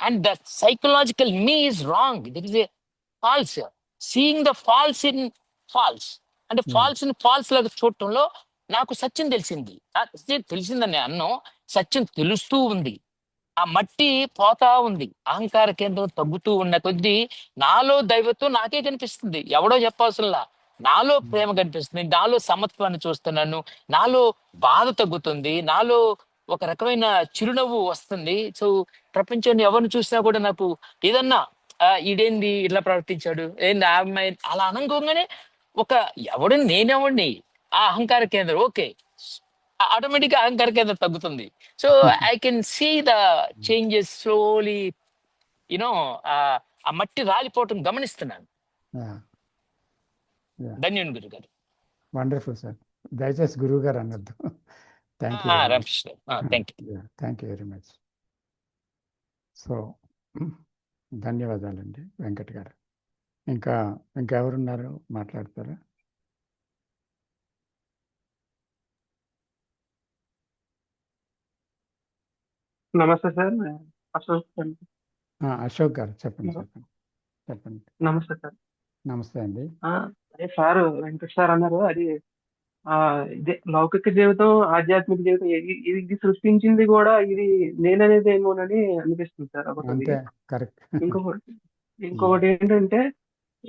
and the psychological me is wrong. That is a false. Seeing the false in false, అంటే ఫాల్స్ ని ఫాల్స్ లాగా చూడటంలో నాకు సత్యం తెలిసింది. తెలిసిందని అన్నం, సత్యం తెలుస్తూ ఉంది. ఆ మట్టి పోతా ఉంది. అహంకార కేంద్రం తగ్గుతూ ఉన్న కొద్దీ నాలో దైవత్వం నాకే కనిపిస్తుంది. ఎవడో చెప్పవసరంలా. నాలో ప్రేమ కనిపిస్తుంది, నాలో సమత్వాన్ని చూస్తున్నాను, నాలో బాధ తగ్గుతుంది, నాలో ఒక రకమైన చిరునవ్వు వస్తుంది. సో ప్రపంచాన్ని ఎవరిని చూసినా కూడా నాకు ఏదన్నా ఈడేంది ఇట్లా ప్రవర్తించాడు, ఏంది ఆ అమ్మాయి అలా అనగానే ఒక ఎవడిని నేనెవడిని ఆ అహంకార కేంద్రం ఓకే, ఆటోమేటిక్ గా అహంకార కేంద్రం తగ్గుతుంది. So I can see the changes slowly, you know ఆ మట్టి రాలిపోవటం గమనిస్తున్నాను. ధన్యుని గురు గారు. Wonderful sir. దయచేసి గురువు గారు అనొద్దు. Thank you Ramakrishna, thank you. Thank you very much. So ధన్యవాదాలండి వెంకట్ గారు. ఇంకెవరున్నారు మాట్లాడతారా? నమస్తే సార్. అశోక్ గారు చెప్పండి. చెప్పండి. నమస్తే సార్. నమస్తే అండి. అదే సార్ వెంకట సార్ అన్నారు, అది ఇదే లౌకిక జీవితం ఆధ్యాత్మిక జీవితం ఇది సృష్టించింది కూడా ఇది నేననేది ఏమోనని అనిపిస్తుంది సార్. ఒకటి. కరెక్ట్. ఇంకొకటి ఏంటంటే,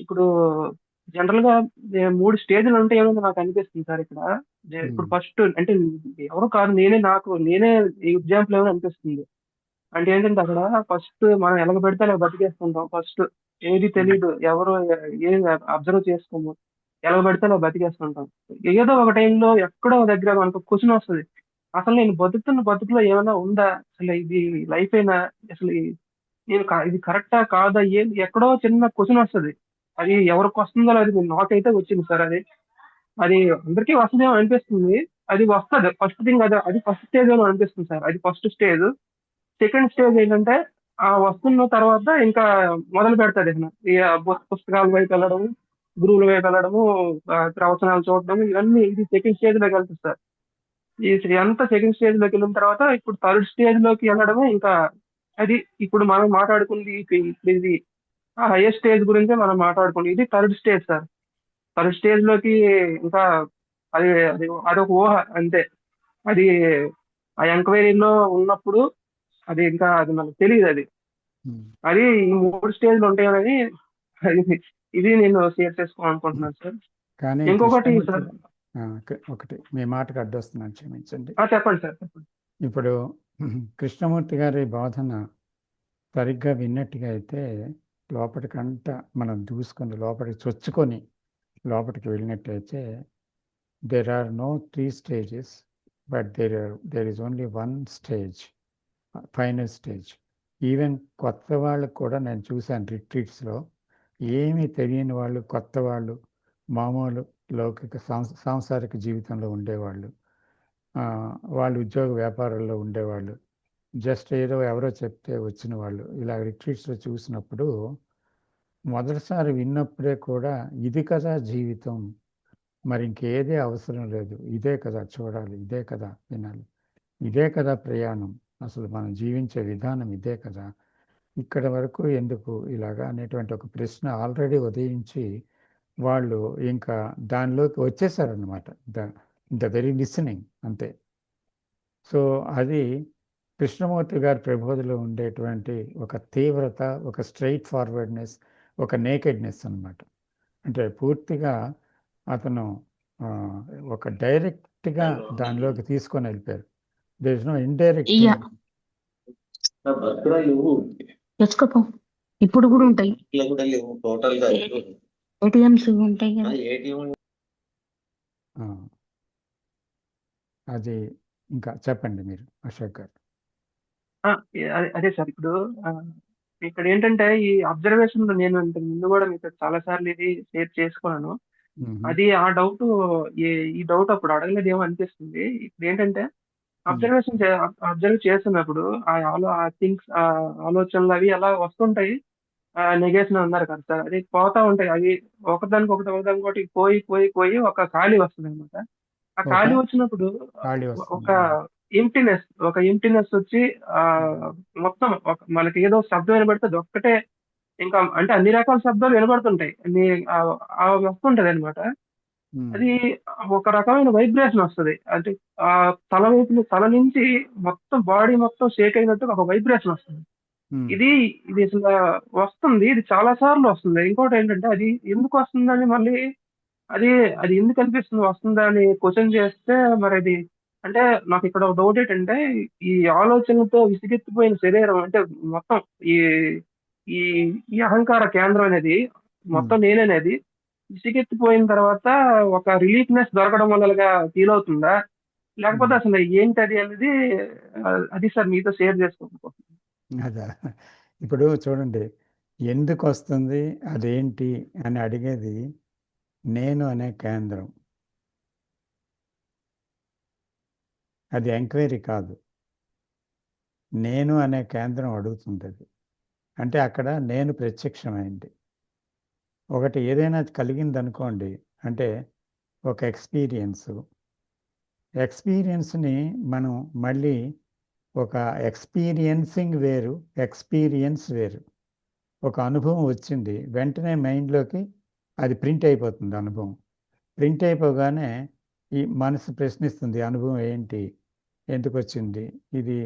ఇప్పుడు జనరల్ గా 3 స్టేజ్లు ఉంటాయేమో నాకు అనిపిస్తుంది సార్ ఇక్కడ. ఇప్పుడు ఫస్ట్ అంటే ఎవరు కాదు, నేనే ఈ ఎగ్జాంపుల్ ఏమో అనిపిస్తుంది. అంటే ఏంటంటే అక్కడ ఫస్ట్ మనం ఎలాగ పెడితే అలా బతికేస్తుంటాం. ఫస్ట్ ఏది తెలియదు, ఎవరు ఏం అబ్జర్వ్ చేసుకోము, ఎలాగ పెడితే అలా బతికేస్తుంటాం. ఏదో ఒక టైంలో ఎక్కడో దగ్గర మనకు క్వశ్చన్ వస్తుంది, అసలు నేను బతుకుతున్న బతుకులో ఏమైనా ఉందా, అసలు ఇది లైఫ్ అయినా, అసలు ఇది కరెక్టా కాదా, ఎక్కడో చిన్న క్వశ్చన్ వస్తుంది. అది ఎవరికి వస్తుందో అది నాకైతే వచ్చింది సార్. అది అందరికీ వస్తుందేమో అనిపిస్తుంది. అది వస్తుంది ఫస్ట్ థింగ్, అది ఫస్ట్ స్టేజ్ ఏమో అనిపిస్తుంది సార్. అది ఫస్ట్ స్టేజ్. సెకండ్ స్టేజ్ ఏంటంటే ఆ వస్తున్న తర్వాత ఇంకా మొదలు పెడతాడు ఈ పుస్తకాల వైపు వెళ్ళడం, గురువుల వైపు వెళ్ళడము, ప్రవచనాలు చూడడం, ఇవన్నీ ఇది సెకండ్ స్టేజ్ లోకి వెళ్తుంది సార్. అంతా సెకండ్ స్టేజ్ లోకి వెళ్ళిన తర్వాత ఇప్పుడు థర్డ్ స్టేజ్ లోకి వెళ్ళడమే. ఇంకా అది ఇప్పుడు మనం మాట్లాడుకుంది ఇది హైయర్ స్టేజ్ గురించే మనం మాట్లాడుకుంది. ఇది third stage sir. Third stage లోకి ఇంకా అది అది అదొక ఊహ అంతే. అది ఆ ఎంక్వైరీలో ఉన్నప్పుడు అది ఇంకా అది మనకు తెలియదు. అది ఈ 3 స్టేజ్లు ఉంటాయని ఇది నేను షేర్ చేసుకోవాలనుకుంటున్నాను సార్. కానీ ఇంకొకటి సార్, ఒకటి మీ మాటకు అడ్డొస్తున్నాను, క్షమించండి. చెప్పండి సార్. చెప్పండి. ఇప్పుడు కృష్ణమూర్తి గారి బోధన సరిగ్గా విన్నట్టుగా అయితే లోపలికంతా మనం దూసుకొని లోపలికి చొచ్చుకొని లోపలికి వెళ్ళినట్టయితే there are no 3 stages, but there is only one stage, final stage. Even కొత్త వాళ్ళకు కూడా నేను చూశాను రిట్రీట్స్లో, ఏమీ తెలియని వాళ్ళు, కొత్త వాళ్ళు, మామూలు లౌకిక సాంసారిక జీవితంలో ఉండేవాళ్ళు, వాళ్ళు ఉద్యోగ వ్యాపారాల్లో ఉండేవాళ్ళు, జస్ట్ ఏదో ఎవరో చెప్తే వచ్చిన వాళ్ళు, ఇలా రిట్రీట్స్లో చూసినప్పుడు మొదటిసారి విన్నప్పుడే కూడా ఇది కదా జీవితం, మరి ఇంకేదే అవసరం లేదు. ఇదే కదా చూడాలి, ఇదే కదా వినాలి, ఇదే కదా ప్రయాణం, అసలు మనం జీవించే విధానం ఇదే కదా, ఇక్కడ వరకు ఎందుకు ఇలాగా అనేటువంటి ఒక ప్రశ్న ఆల్రెడీ ఉదయించి వాళ్ళు ఇంకా దానిలోకి వచ్చేసారనమాట. ద ద వెరీ లిసనింగ్ అంతే. సో అది కృష్ణమూర్తి గారి ప్రబోధలో ఉండేటువంటి ఒక తీవ్రత, ఒక స్ట్రైట్ ఫార్వర్డ్నెస్, ఒక నేకెడ్నెస్ అన్నమాట. అంటే పూర్తిగా అతను ఒక డైరెక్ట్గా దానిలోకి తీసుకొని వెళ్ళిపోయారు. దేర్ ఇస్ నో ఇండైరెక్ట్ ఇయ్య థింగ్. తెచ్చుకోపో. ఇప్పుడు కూడా ఉంటాయి ఏటీఎంస్ ఉంటాయి కదా. అది ఇంకా చెప్పండి మీరు అశోక్ గారు. అదే సార్, ఇప్పుడు ఇక్కడ ఏంటంటే ఈ అబ్జర్వేషన్ నేను ఇంతకు ముందు కూడా మీతో చాలా సార్లు ఇది షేర్ చేసుకున్నాను. అది ఆ డౌట్ ఈ డౌట్ అప్పుడు అడగలేదేమో అనిపిస్తుంది. ఇప్పుడు ఏంటంటే అబ్జర్వ్ చేస్తున్నప్పుడు ఆ థింగ్స్ ఆలోచనలు అవి అలా వస్తుంటాయి. నెగేషన్ అన్నారు కదా సార్, అది పోతా ఉంటాయి. అవి ఒకదానికి పోయి పోయి పోయి ఒక ఖాళీ వస్తుంది అనమాట. ఆ ఖాళీ వచ్చినప్పుడు ఖాళీ ఒక వస్తుంది. ఎంప్టీనెస్ వచ్చి మొత్తం మనకి ఏదో శబ్దం వినబడితే అది ఒక్కటే. ఇంకా అంటే అన్ని రకాల శబ్దాలు వినబడుతుంటాయి, వస్తుంటది అనమాట. అది ఒక రకమైన వైబ్రేషన్ వస్తుంది. అంటే ఆ తల నుంచి మొత్తం బాడీ మొత్తం షేక్ అయినట్టు ఒక వైబ్రేషన్ వస్తుంది. ఇది అసలు వస్తుంది, ఇది చాలా సార్లు వస్తుంది. ఇంకోటి ఏంటంటే అది ఎందుకు వస్తుందని మళ్ళీ అది అది ఎందుకు అనిపిస్తుంది వస్తుందా అని క్వశ్చన్ చేస్తే, మరి అది అంటే నాకు ఇక్కడ ఒక డౌట్ ఏంటంటే, ఈ ఆలోచనలతో విసిగెత్తిపోయిన శరీరం అంటే మొత్తం ఈ ఈ ఈ అహంకార కేంద్రం అనేది మొత్తం నేననేది విసిగెత్తిపోయిన తర్వాత ఒక రిలీఫ్నెస్ దొరకడం వల్లగా ఫీల్ అవుతుందా, లేకపోతే అసలు ఏంటి అది అనేది అది సార్ మీతో షేర్ చేసుకోకపోతుంది. అదా ఇప్పుడు చూడండి, ఎందుకు వస్తుంది అదేంటి అని అడిగేది నేను అనే కేంద్రం. అది ఎంక్వైరీ కాదు, నేను అనే కేంద్రం అడుగుతుంది అది. అంటే అక్కడ నేను ప్రత్యక్షమైంది. ఒకటి ఏదైనా కలిగింది అనుకోండి, అంటే ఒక ఎక్స్పీరియన్స్ని మనం మళ్ళీ ఒక ఎక్స్పీరియన్సింగ్ వేరు, ఎక్స్పీరియన్స్ వేరు. ఒక అనుభవం వచ్చింది, వెంటనే మైండ్లోకి అది ప్రింట్ అయిపోతుంది. అనుభవం ప్రింట్ అయిపోగానే ఈ మనసు ప్రశ్నిస్తుంది, అనుభవం ఏంటి, ఎందుకు వచ్చింది, ఇది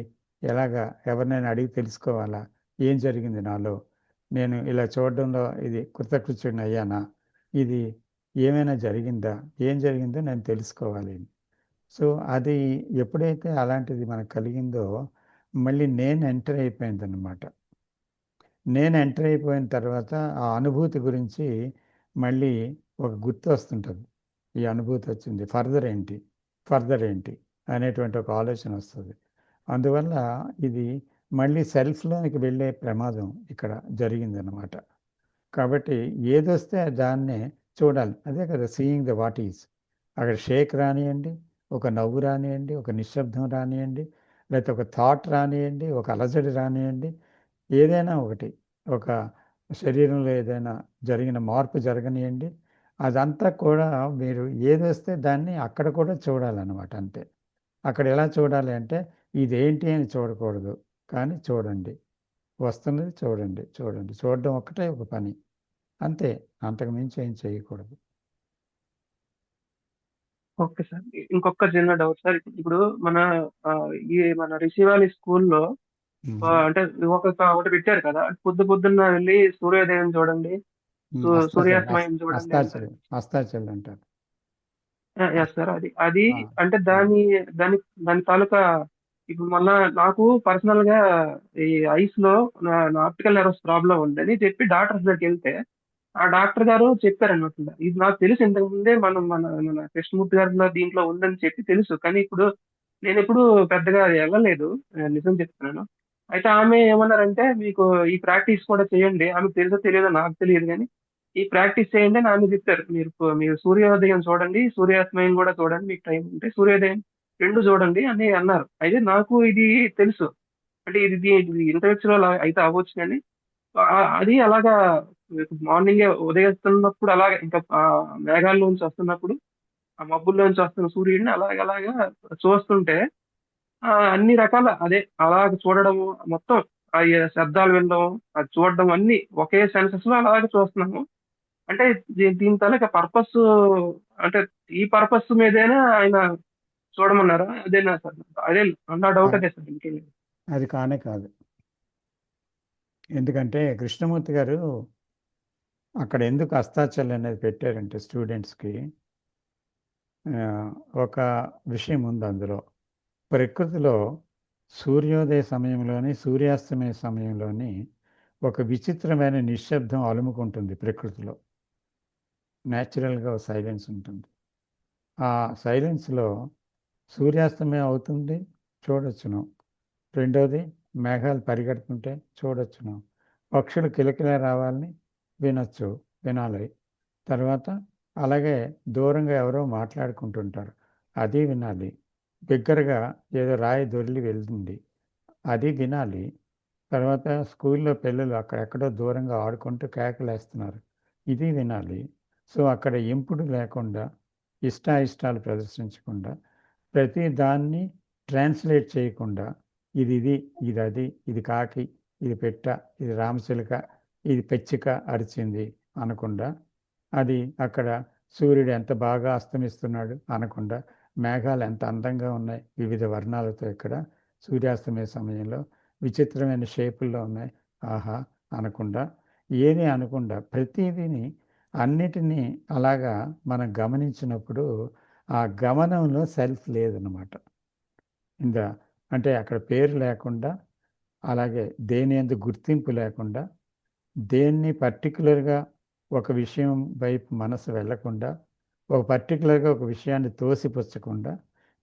ఎలాగా, ఎవరినైనా అడిగి తెలుసుకోవాలా, ఏం జరిగింది నాలో, నేను ఇలా చూడడంలో ఇది కృతకృత్యుడిని అయ్యానా, ఇది ఏమైనా జరిగిందా, ఏం జరిగిందో నేను తెలుసుకోవాలి. సో అది ఎప్పుడైతే అలాంటిది మనకు కలిగిందో మళ్ళీ నేను ఎంటర్ అయిపోయిందన్నమాట. నేను ఎంటర్ అయిపోయిన తర్వాత ఆ అనుభూతి గురించి మళ్ళీ ఒక గుర్తు వస్తుంటుంది. ఈ అనుభూతి వచ్చింది, ఫర్దర్ ఏంటి అనేటువంటి ఒక ఆలోచన వస్తుంది. అందువల్ల ఇది మళ్ళీ సెల్ఫ్లోనికి వెళ్ళే ప్రమాదం ఇక్కడ జరిగిందన్నమాట. కాబట్టి ఏదొస్తే దాన్నే చూడాలి. అదే కదా సీయింగ్ ద వాట్ ఈజ్. అక్కడ షేక్ రానియండి, ఒక నవ్వు రానియండి, ఒక నిశ్శబ్దం రానియండి, లేకపోతే ఒక థాట్ రానియండి, ఒక అలజడి రానియండి, ఏదైనా ఒకటి, ఒక శరీరంలో ఏదైనా జరిగిన మార్పు జరగనియండి, అదంతా కూడా మీరు ఏదొస్తే దాన్ని అక్కడ కూడా చూడాలన్నమాట. అంతే. అక్కడ ఎలా చూడాలి అంటే ఇదేంటి అని చూడకూడదు, కానీ చూడండి, వస్తున్నది చూడండి. చూడడం ఒక్కటే ఒక పని, అంతే. అంతకు మించి ఏం చేయకూడదు. ఓకే సార్, ఇంకొక చిన్న డౌట్ సార్. ఇప్పుడు మన రిషివాలి స్కూల్లో అంటే ఒకటి పెట్టారు కదా, పొద్దున్న వెళ్ళి సూర్యోదయం చూడండి, సూర్యాస్తమయం చూడండి అంటారు. అస్తాచల్ అంటారు. ఎస్ సార్, అది అంటే దాని తాలూకా ఇప్పుడు మొన్న నాకు పర్సనల్ గా ఈ ఐస్ లో నా ఆప్టికల్ నెర్వ్స్ ప్రాబ్లం ఉందని చెప్పి డాక్టర్స్ దగ్గరికి వెళ్తే, ఆ డాక్టర్ గారు చెప్పారనమాట. ఇది నాకు తెలుసు, ఇంతకు ముందే మన కృష్ణమూర్తి గారిలో దీంట్లో ఉందని చెప్పి తెలుసు, కానీ ఇప్పుడు నేను ఎప్పుడు పెద్దగా వెళ్ళలేదు, నిజం చెప్తున్నాను. అయితే ఆమె ఏమన్నారంటే, మీకు ఈ ప్రాక్టీస్ కూడా చేయండి, ఆమెకు తెలుసో తెలియదో నాకు తెలియదు, కానీ ఈ ప్రాక్టీస్ చేయండి అని ఆమె చెప్పారు. మీరు సూర్యోదయం చూడండి, సూర్యాస్తమయం కూడా చూడండి, మీకు టైం ఉంటే సూర్యోదయం 2 చూడండి అని అన్నారు. అయితే నాకు ఇది తెలుసు, అంటే ఇది ఇంటలెక్చువల్ అయితే అవ్వచ్చు, కానీ అది అలాగా మార్నింగే ఉదయిస్తున్నప్పుడు అలాగే ఇంకా మేఘాల్లోంచి వస్తున్నప్పుడు ఆ మబ్బుల్లోంచి వస్తున్న సూర్యుడిని అలాగలాగా చూస్తుంటే అన్ని రకాల అదే అలాగ చూడడము మొత్తం ఆ శబ్దాలు వినడం, అది చూడడం అన్ని ఒకే సెన్సెస్ లో అలాగే చూస్తున్నాము. అంటే దీని తాలూకా పర్పస్ అంటే ఈ పర్పస్ మీదేనా ఆయన చూడమన్నారా? అదేనా సార్? అదే నా డౌట్ అదే సార్, ఇంకేం లేదు. అది కానే కాదు. ఎందుకంటే కృష్ణమూర్తి గారు అక్కడ ఎందుకు అస్తాచల్ అనేది పెట్టారంటే స్టూడెంట్స్కి ఒక విషయం ఉంది అందులో. ప్రకృతిలో సూర్యోదయ సమయంలోని సూర్యాస్తమయ సమయంలోని ఒక విచిత్రమైన నిశ్శబ్దం అలుముకుంటుంది ప్రకృతిలో. న్యాచురల్గా సైలెన్స్ ఉంటుంది. ఆ సైలెన్స్లో సూర్యాస్తమయం అవుతుంది, చూడొచ్చును. రెండోది మేఘాలు పరిగెడుతుంటే చూడొచ్చును. పక్షులు కిలకిల రావాలని వినాలి. తర్వాత అలాగే దూరంగా ఎవరో మాట్లాడుకుంటుంటారు, అది వినాలి. బిగ్గరగా ఏదో రాయి దొర్లి వెళ్తుంది, అది వినాలి. తర్వాత స్కూల్లో పిల్లలు అక్కడెక్కడో దూరంగా ఆడుకుంటూ కేకలేస్తున్నారు, ఇది వినాలి. సో అక్కడ ఇంపుడు లేకుండా, ఇష్టాయిష్టాలు ప్రదర్శించకుండా, ప్రతి దాన్ని ట్రాన్స్లేట్ చేయకుండా ఇది అది, ఇది కాకి, ఇది పెట్ట, ఇది రామచిలుక, ఇది పెచ్చిక అరిచింది అనకుండా, అది అక్కడ సూర్యుడు ఎంత బాగా అస్తమిస్తున్నాడు అనకుండా, మేఘాలు ఎంత అందంగా ఉన్నాయి వివిధ వర్ణాలతో ఇక్కడ సూర్యాస్తమయ సమయంలో విచిత్రమైన షేపుల్లో ఉన్నాయి ఆహా అనకుండా, ఏది అనకుండా ప్రతిదీని అన్నిటినీ అలాగా మనం గమనించినప్పుడు ఆ గమనంలో సెల్ఫ్ లేదన్నమాట. అంటే అక్కడ పేరు లేకుండా, అలాగే దేని యందు గుర్తింపు లేకుండా, దేన్ని పర్టికులర్గా ఒక విషయం వైపు మనసు వెళ్ళకుండా, ఒక పర్టికులర్గా ఒక విషయాన్ని తోసిపుచ్చకుండా,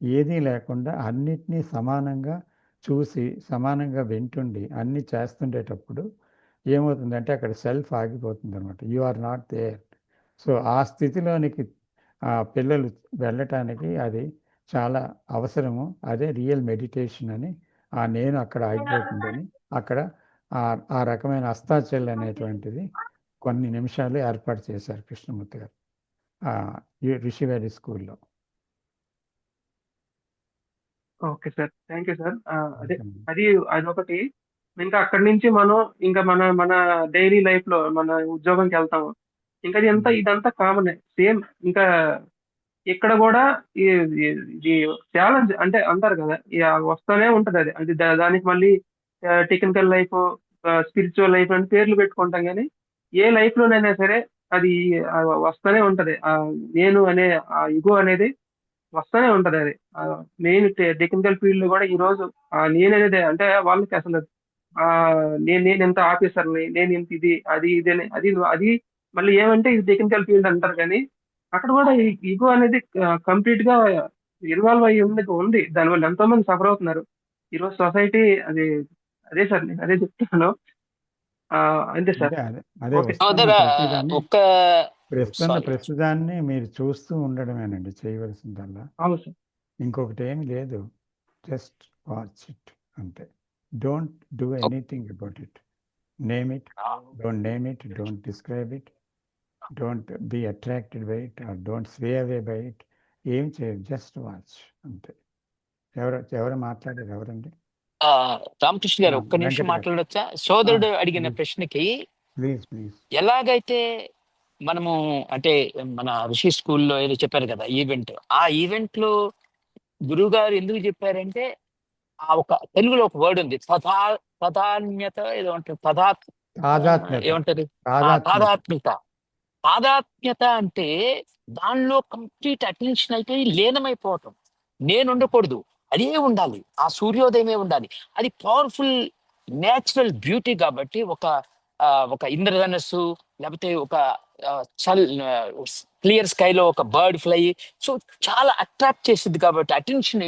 ఏదీ లేకుండా అన్నిటినీ సమానంగా చూసి సమానంగా వింటుండి అన్నీ చేస్తుండేటప్పుడు ఏమవుతుందంటే అక్కడ సెల్ఫ్ ఆగిపోతుంది అనమాట. You are not there. So ఆ స్థితిలోనికి పిల్లలు వెళ్ళటానికి అది చాలా అవసరము. అదే రియల్ మెడిటేషన్ అని, నేను అక్కడ ఆగిపోతుందని అక్కడ ఆ రకమైన అస్తాచల్ అనేటువంటిది కొన్ని నిమిషాలు ఏర్పాటు చేశారు కృష్ణమూర్తి గారు రిషివేలి స్కూల్లో. Okay sir, thank you sir. అదే అదొకటి. ఇంకా అక్కడి నుంచి మనం ఇంకా మన మన డైలీ లైఫ్ లో మన ఉద్యోగంకి వెళ్తాము. ఇంకా ఇదంతా కామన్ సేమ్. ఇంకా ఇక్కడ కూడా ఇది ఛాలెంజ్ అంటే అంటారు కదా, వస్తూనే ఉంటది అది. అంటే దానికి మళ్ళీ టెక్నికల్ లైఫ్, స్పిరిచువల్ లైఫ్ అని పేర్లు పెట్టుకుంటాం, కానీ ఏ లైఫ్ లోనైనా సరే అది వస్తూనే ఉంటది. నేను అనే ఆ ఇగో అనేది వస్తూనే ఉంటది. అది మెయిన్ టెక్నికల్ ఫీల్డ్ లో కూడా ఈ రోజు నేననేది అంటే వాళ్ళకి అసలు నేను ఎంత ఆఫీసర్ని, నేను ఇంత ఇది అది ఇది అది అది మళ్ళీ ఏమంటే ఇది టెక్నికల్ ఫీల్డ్ అంటారు, కానీ అక్కడ కూడా ఈగో అనేది కంప్లీట్ గా ఇన్వాల్వ్ అయ్యి ఉంది. దానివల్ల ఎంతో మంది సఫర్ అవుతున్నారు ఈరోజు సొసైటీ. అదే సార్, నేను అదే చెప్తున్నాను. అంతే సార్. ప్రస్తుతాన్ని మీరు చూస్తూ ఉండడమేనండి చేయవలసిందల్లా. అవును సార్. ఇంకొకటి ఏమి లేదు, జస్ట్ వాచ్ ఇట్ అంతే. Don't do anything about it. Name it, don't name it, don't describe it, don't be attracted by it or don't sway away by it. ఏం చేయదు, జస్ట్ వాచ్ అంతే. ఎవరు మాట్లాడారు? ఎవరండి? రామకృష్ణ గారు ఒక్క నిమిషం మాట్లాడొచ్చా? సోదరుడు అడిగిన ప్రశ్నకి ప్లీజ్ ఎలాగైతే మనము అంటే మన ఋషి స్కూల్లో ఏదో చెప్పారు కదా ఈవెంట్, ఆ ఈవెంట్ లో గురువు గారు ఎందుకు చెప్పారంటే ఒక తెలుగులో ఒక వర్డ్ ఉంది, తదాత్మ్యత ఏదో అంటారు, ఏమంటారు, తాదాత్మ్యత అంటే దానిలో కంప్లీట్ అటెన్షన్ అయిపోయి లీనమైపోవటం. నేను ఉండకూడదు, అదే ఉండాలి, ఆ సూర్యోదయమే ఉండాలి. అది పవర్ఫుల్ నేచురల్ బ్యూటీ. కాబట్టి ఒక ఇంద్రధనస్సు, లేకపోతే ఒక క్లియర్ స్కైలో ఒక బర్డ్ ఫ్లై, సో చాలా అట్రాక్ట్ చేసింది కాబట్టి, అటెన్షన్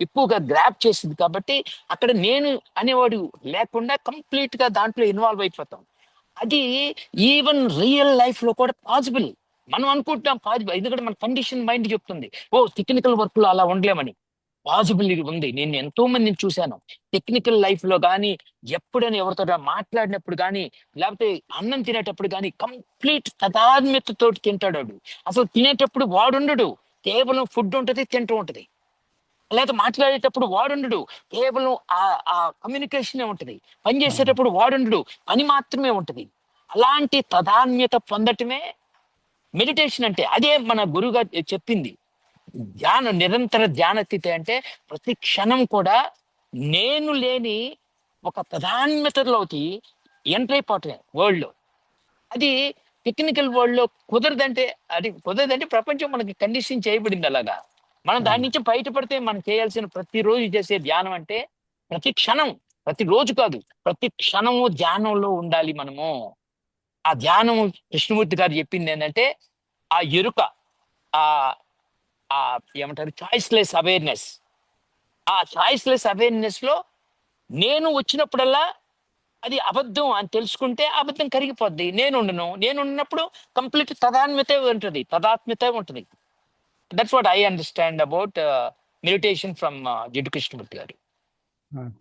ఎక్కువగా గ్రాప్ చేసింది కాబట్టి అక్కడ నేను అనేవాడు లేకుండా కంప్లీట్ గా దాంట్లో ఇన్వాల్వ్ అయిపోతాం. అది ఈవెన్ రియల్ లైఫ్ లో కూడా పాసిబుల్. మనం అనుకుంటాం పాసిబుల్, ఎందుకంటే మన కండిషన్ మైండ్ చెప్తుంది టెక్నికల్ వర్క్ లో అలా ఉండలేమని. పాసిబిలిటీ ఉంది. నేను ఎంతో మందిని చూశాను టెక్నికల్ లైఫ్ లో కానీ, ఎప్పుడైనా ఎవరితో మాట్లాడినప్పుడు కానీ, లేకపోతే అన్నం తినేటప్పుడు కానీ కంప్లీట్ తదాత్మ్యతతో తింటాడు. అసలు తినేటప్పుడు వాడుండడు, కేవలం ఫుడ్ ఉంటుంది, తింటూ ఉంటుంది. లేదా మాట్లాడేటప్పుడు వాడుండడు, కేవలం ఆ కమ్యూనికేషనే ఉంటుంది. పని చేసేటప్పుడు వాడుండడు, పని మాత్రమే ఉంటుంది. అలాంటి తదాన్యత పొందటమే మెడిటేషన్ అంటే. అదే మన గురుగారు చెప్పింది. ధ్యానం, నిరంతర ధ్యాన స్థితి అంటే ప్రతి క్షణం కూడా నేను లేని ఒక తదాన్యతలోకి ఎంటర్ అయిపోవటమే వరల్డ్ లో. అది టెక్నికల్ వరల్డ్ లో కుదరదంటే, ప్రపంచం మనకి కండిషన్ చేయబడింది అలాగా. మనం దాని నుంచి బయటపడితే మనం చేయాల్సిన ప్రతిరోజు చేసే ధ్యానం అంటే ప్రతి క్షణం, ప్రతిరోజు కాదు, ప్రతి క్షణము ధ్యానంలో ఉండాలి మనము. ఆ ధ్యానం కృష్ణమూర్తి గారు చెప్పింది ఏంటంటే ఆ ఎరుక, ఆ ఏమంటారు, చాయిస్లెస్ అవేర్నెస్. ఆ చాయిస్లెస్ అవేర్నెస్ లో నేను వచ్చినప్పుడల్లా అది అబద్ధం అని తెలుసుకుంటే అబద్ధం కరిగిపోద్ది. నేను ఉన్నప్పుడు కంప్లీట్ తదాత్మ్యత ఉంటుంది. That's what I understand about meditation from Jiddu Krishnamurti గారు.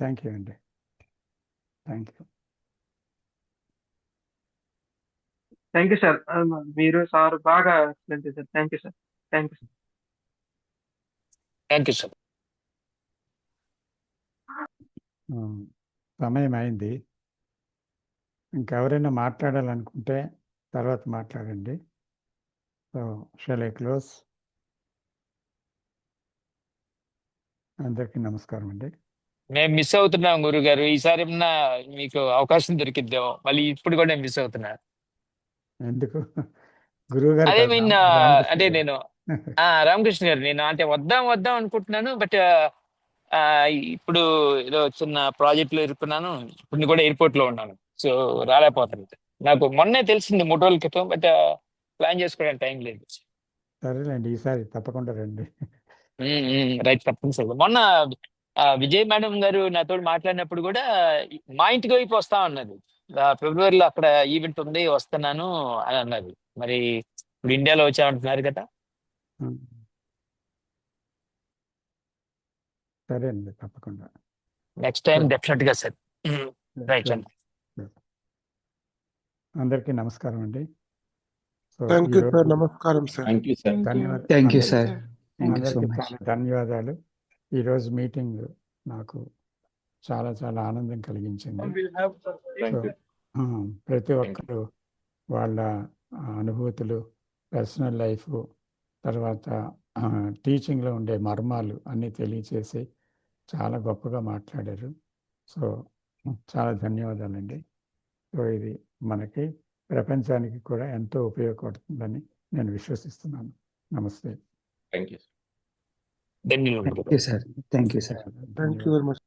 థ్యాంక్ యూ అండి, thank you. Thank you sir. మీరు సార్ బాగా ఎక్స్ప్లెయిన్ చేశారు. Thank you sir. Thank you sir. Thank you sir. సమయం అయింది. ఇంకెవరైనా మాట్లాడాలనుకుంటే తర్వాత మాట్లాడండి. So shall I close? అందరికీ నమస్కారం అండి. మేము మిస్ అవుతున్నాం గురుగారు. ఈసారి ఏమన్నా మీకు అవకాశం దొరికిద్దాం. మళ్ళీ ఇప్పుడు కూడా మిస్ అవుతున్నా. ఎందుకు? గురువు గారు అదే కాదు, మీన్ రామకృష్ణ అంటే గారు. నేను రామకృష్ణ గారు, నేను అంటే వద్దాం అనుకుంటున్నాను. బట్ ఇప్పుడు ఏదో చిన్న ప్రాజెక్ట్ లో ఇరుక్కున్నాను. ఇప్పుడు కూడా ఎయిర్పోర్ట్ లో ఉన్నాను. సో రాలేకపోతాను. నాకు మొన్నే తెలిసింది 3 రోజుల క్రితం. బట్ ప్లాన్ చేసుకోవడానికి టైం లేదు. సరేలేండి, ఈసారి తప్పకుండా రండి. రైట్, తప్పనిసరిగా. మొన్న విజయ్ మేడం గారు నాతో మాట్లాడినప్పుడు కూడా మా ఇంటికి వైపు వస్తా అన్నది. ఫిబ్రవరిలో అక్కడ ఈవెంట్ ఉంది, వస్తున్నాను అని అన్నది. మరి ఇప్పుడు ఇండియాలో వచ్చామంటున్నారు కదా. సరే అండి, తప్పకుండా. నెక్స్ట్ టైం డెఫినెట్ గా సార్. రైట్ అండి. అందరికీ నమస్కారం అండి. సో థ్యాంక్ యూ ఈరోజు సార్. నమస్కారం సార్. Thank you sir. ధన్యవాదాలు. Thank you sir. Thank you so అందరికీ మచ్. చాలా ధన్యవాదాలు. ఈరోజు మీటింగ్ నాకు చాలా చాలా ఆనందం కలిగించింది. సో ప్రతి ఒక్కరు వాళ్ళ అనుభూతులు, పర్సనల్ లైఫ్, తర్వాత టీచింగ్లో ఉండే మర్మాలు అన్నీ తెలియచేసి చాలా గొప్పగా మాట్లాడారు. సో చాలా ధన్యవాదాలండి. సో ఇది మనకి ప్రపంచానికి కూడా ఎంతో ఉపయోగపడుతుందని నేను విశ్వసిస్తున్నాను. నమస్తే. Thank you. ధన్యవాదాలు. Thank you sir. Thank you sir. Thank you very much.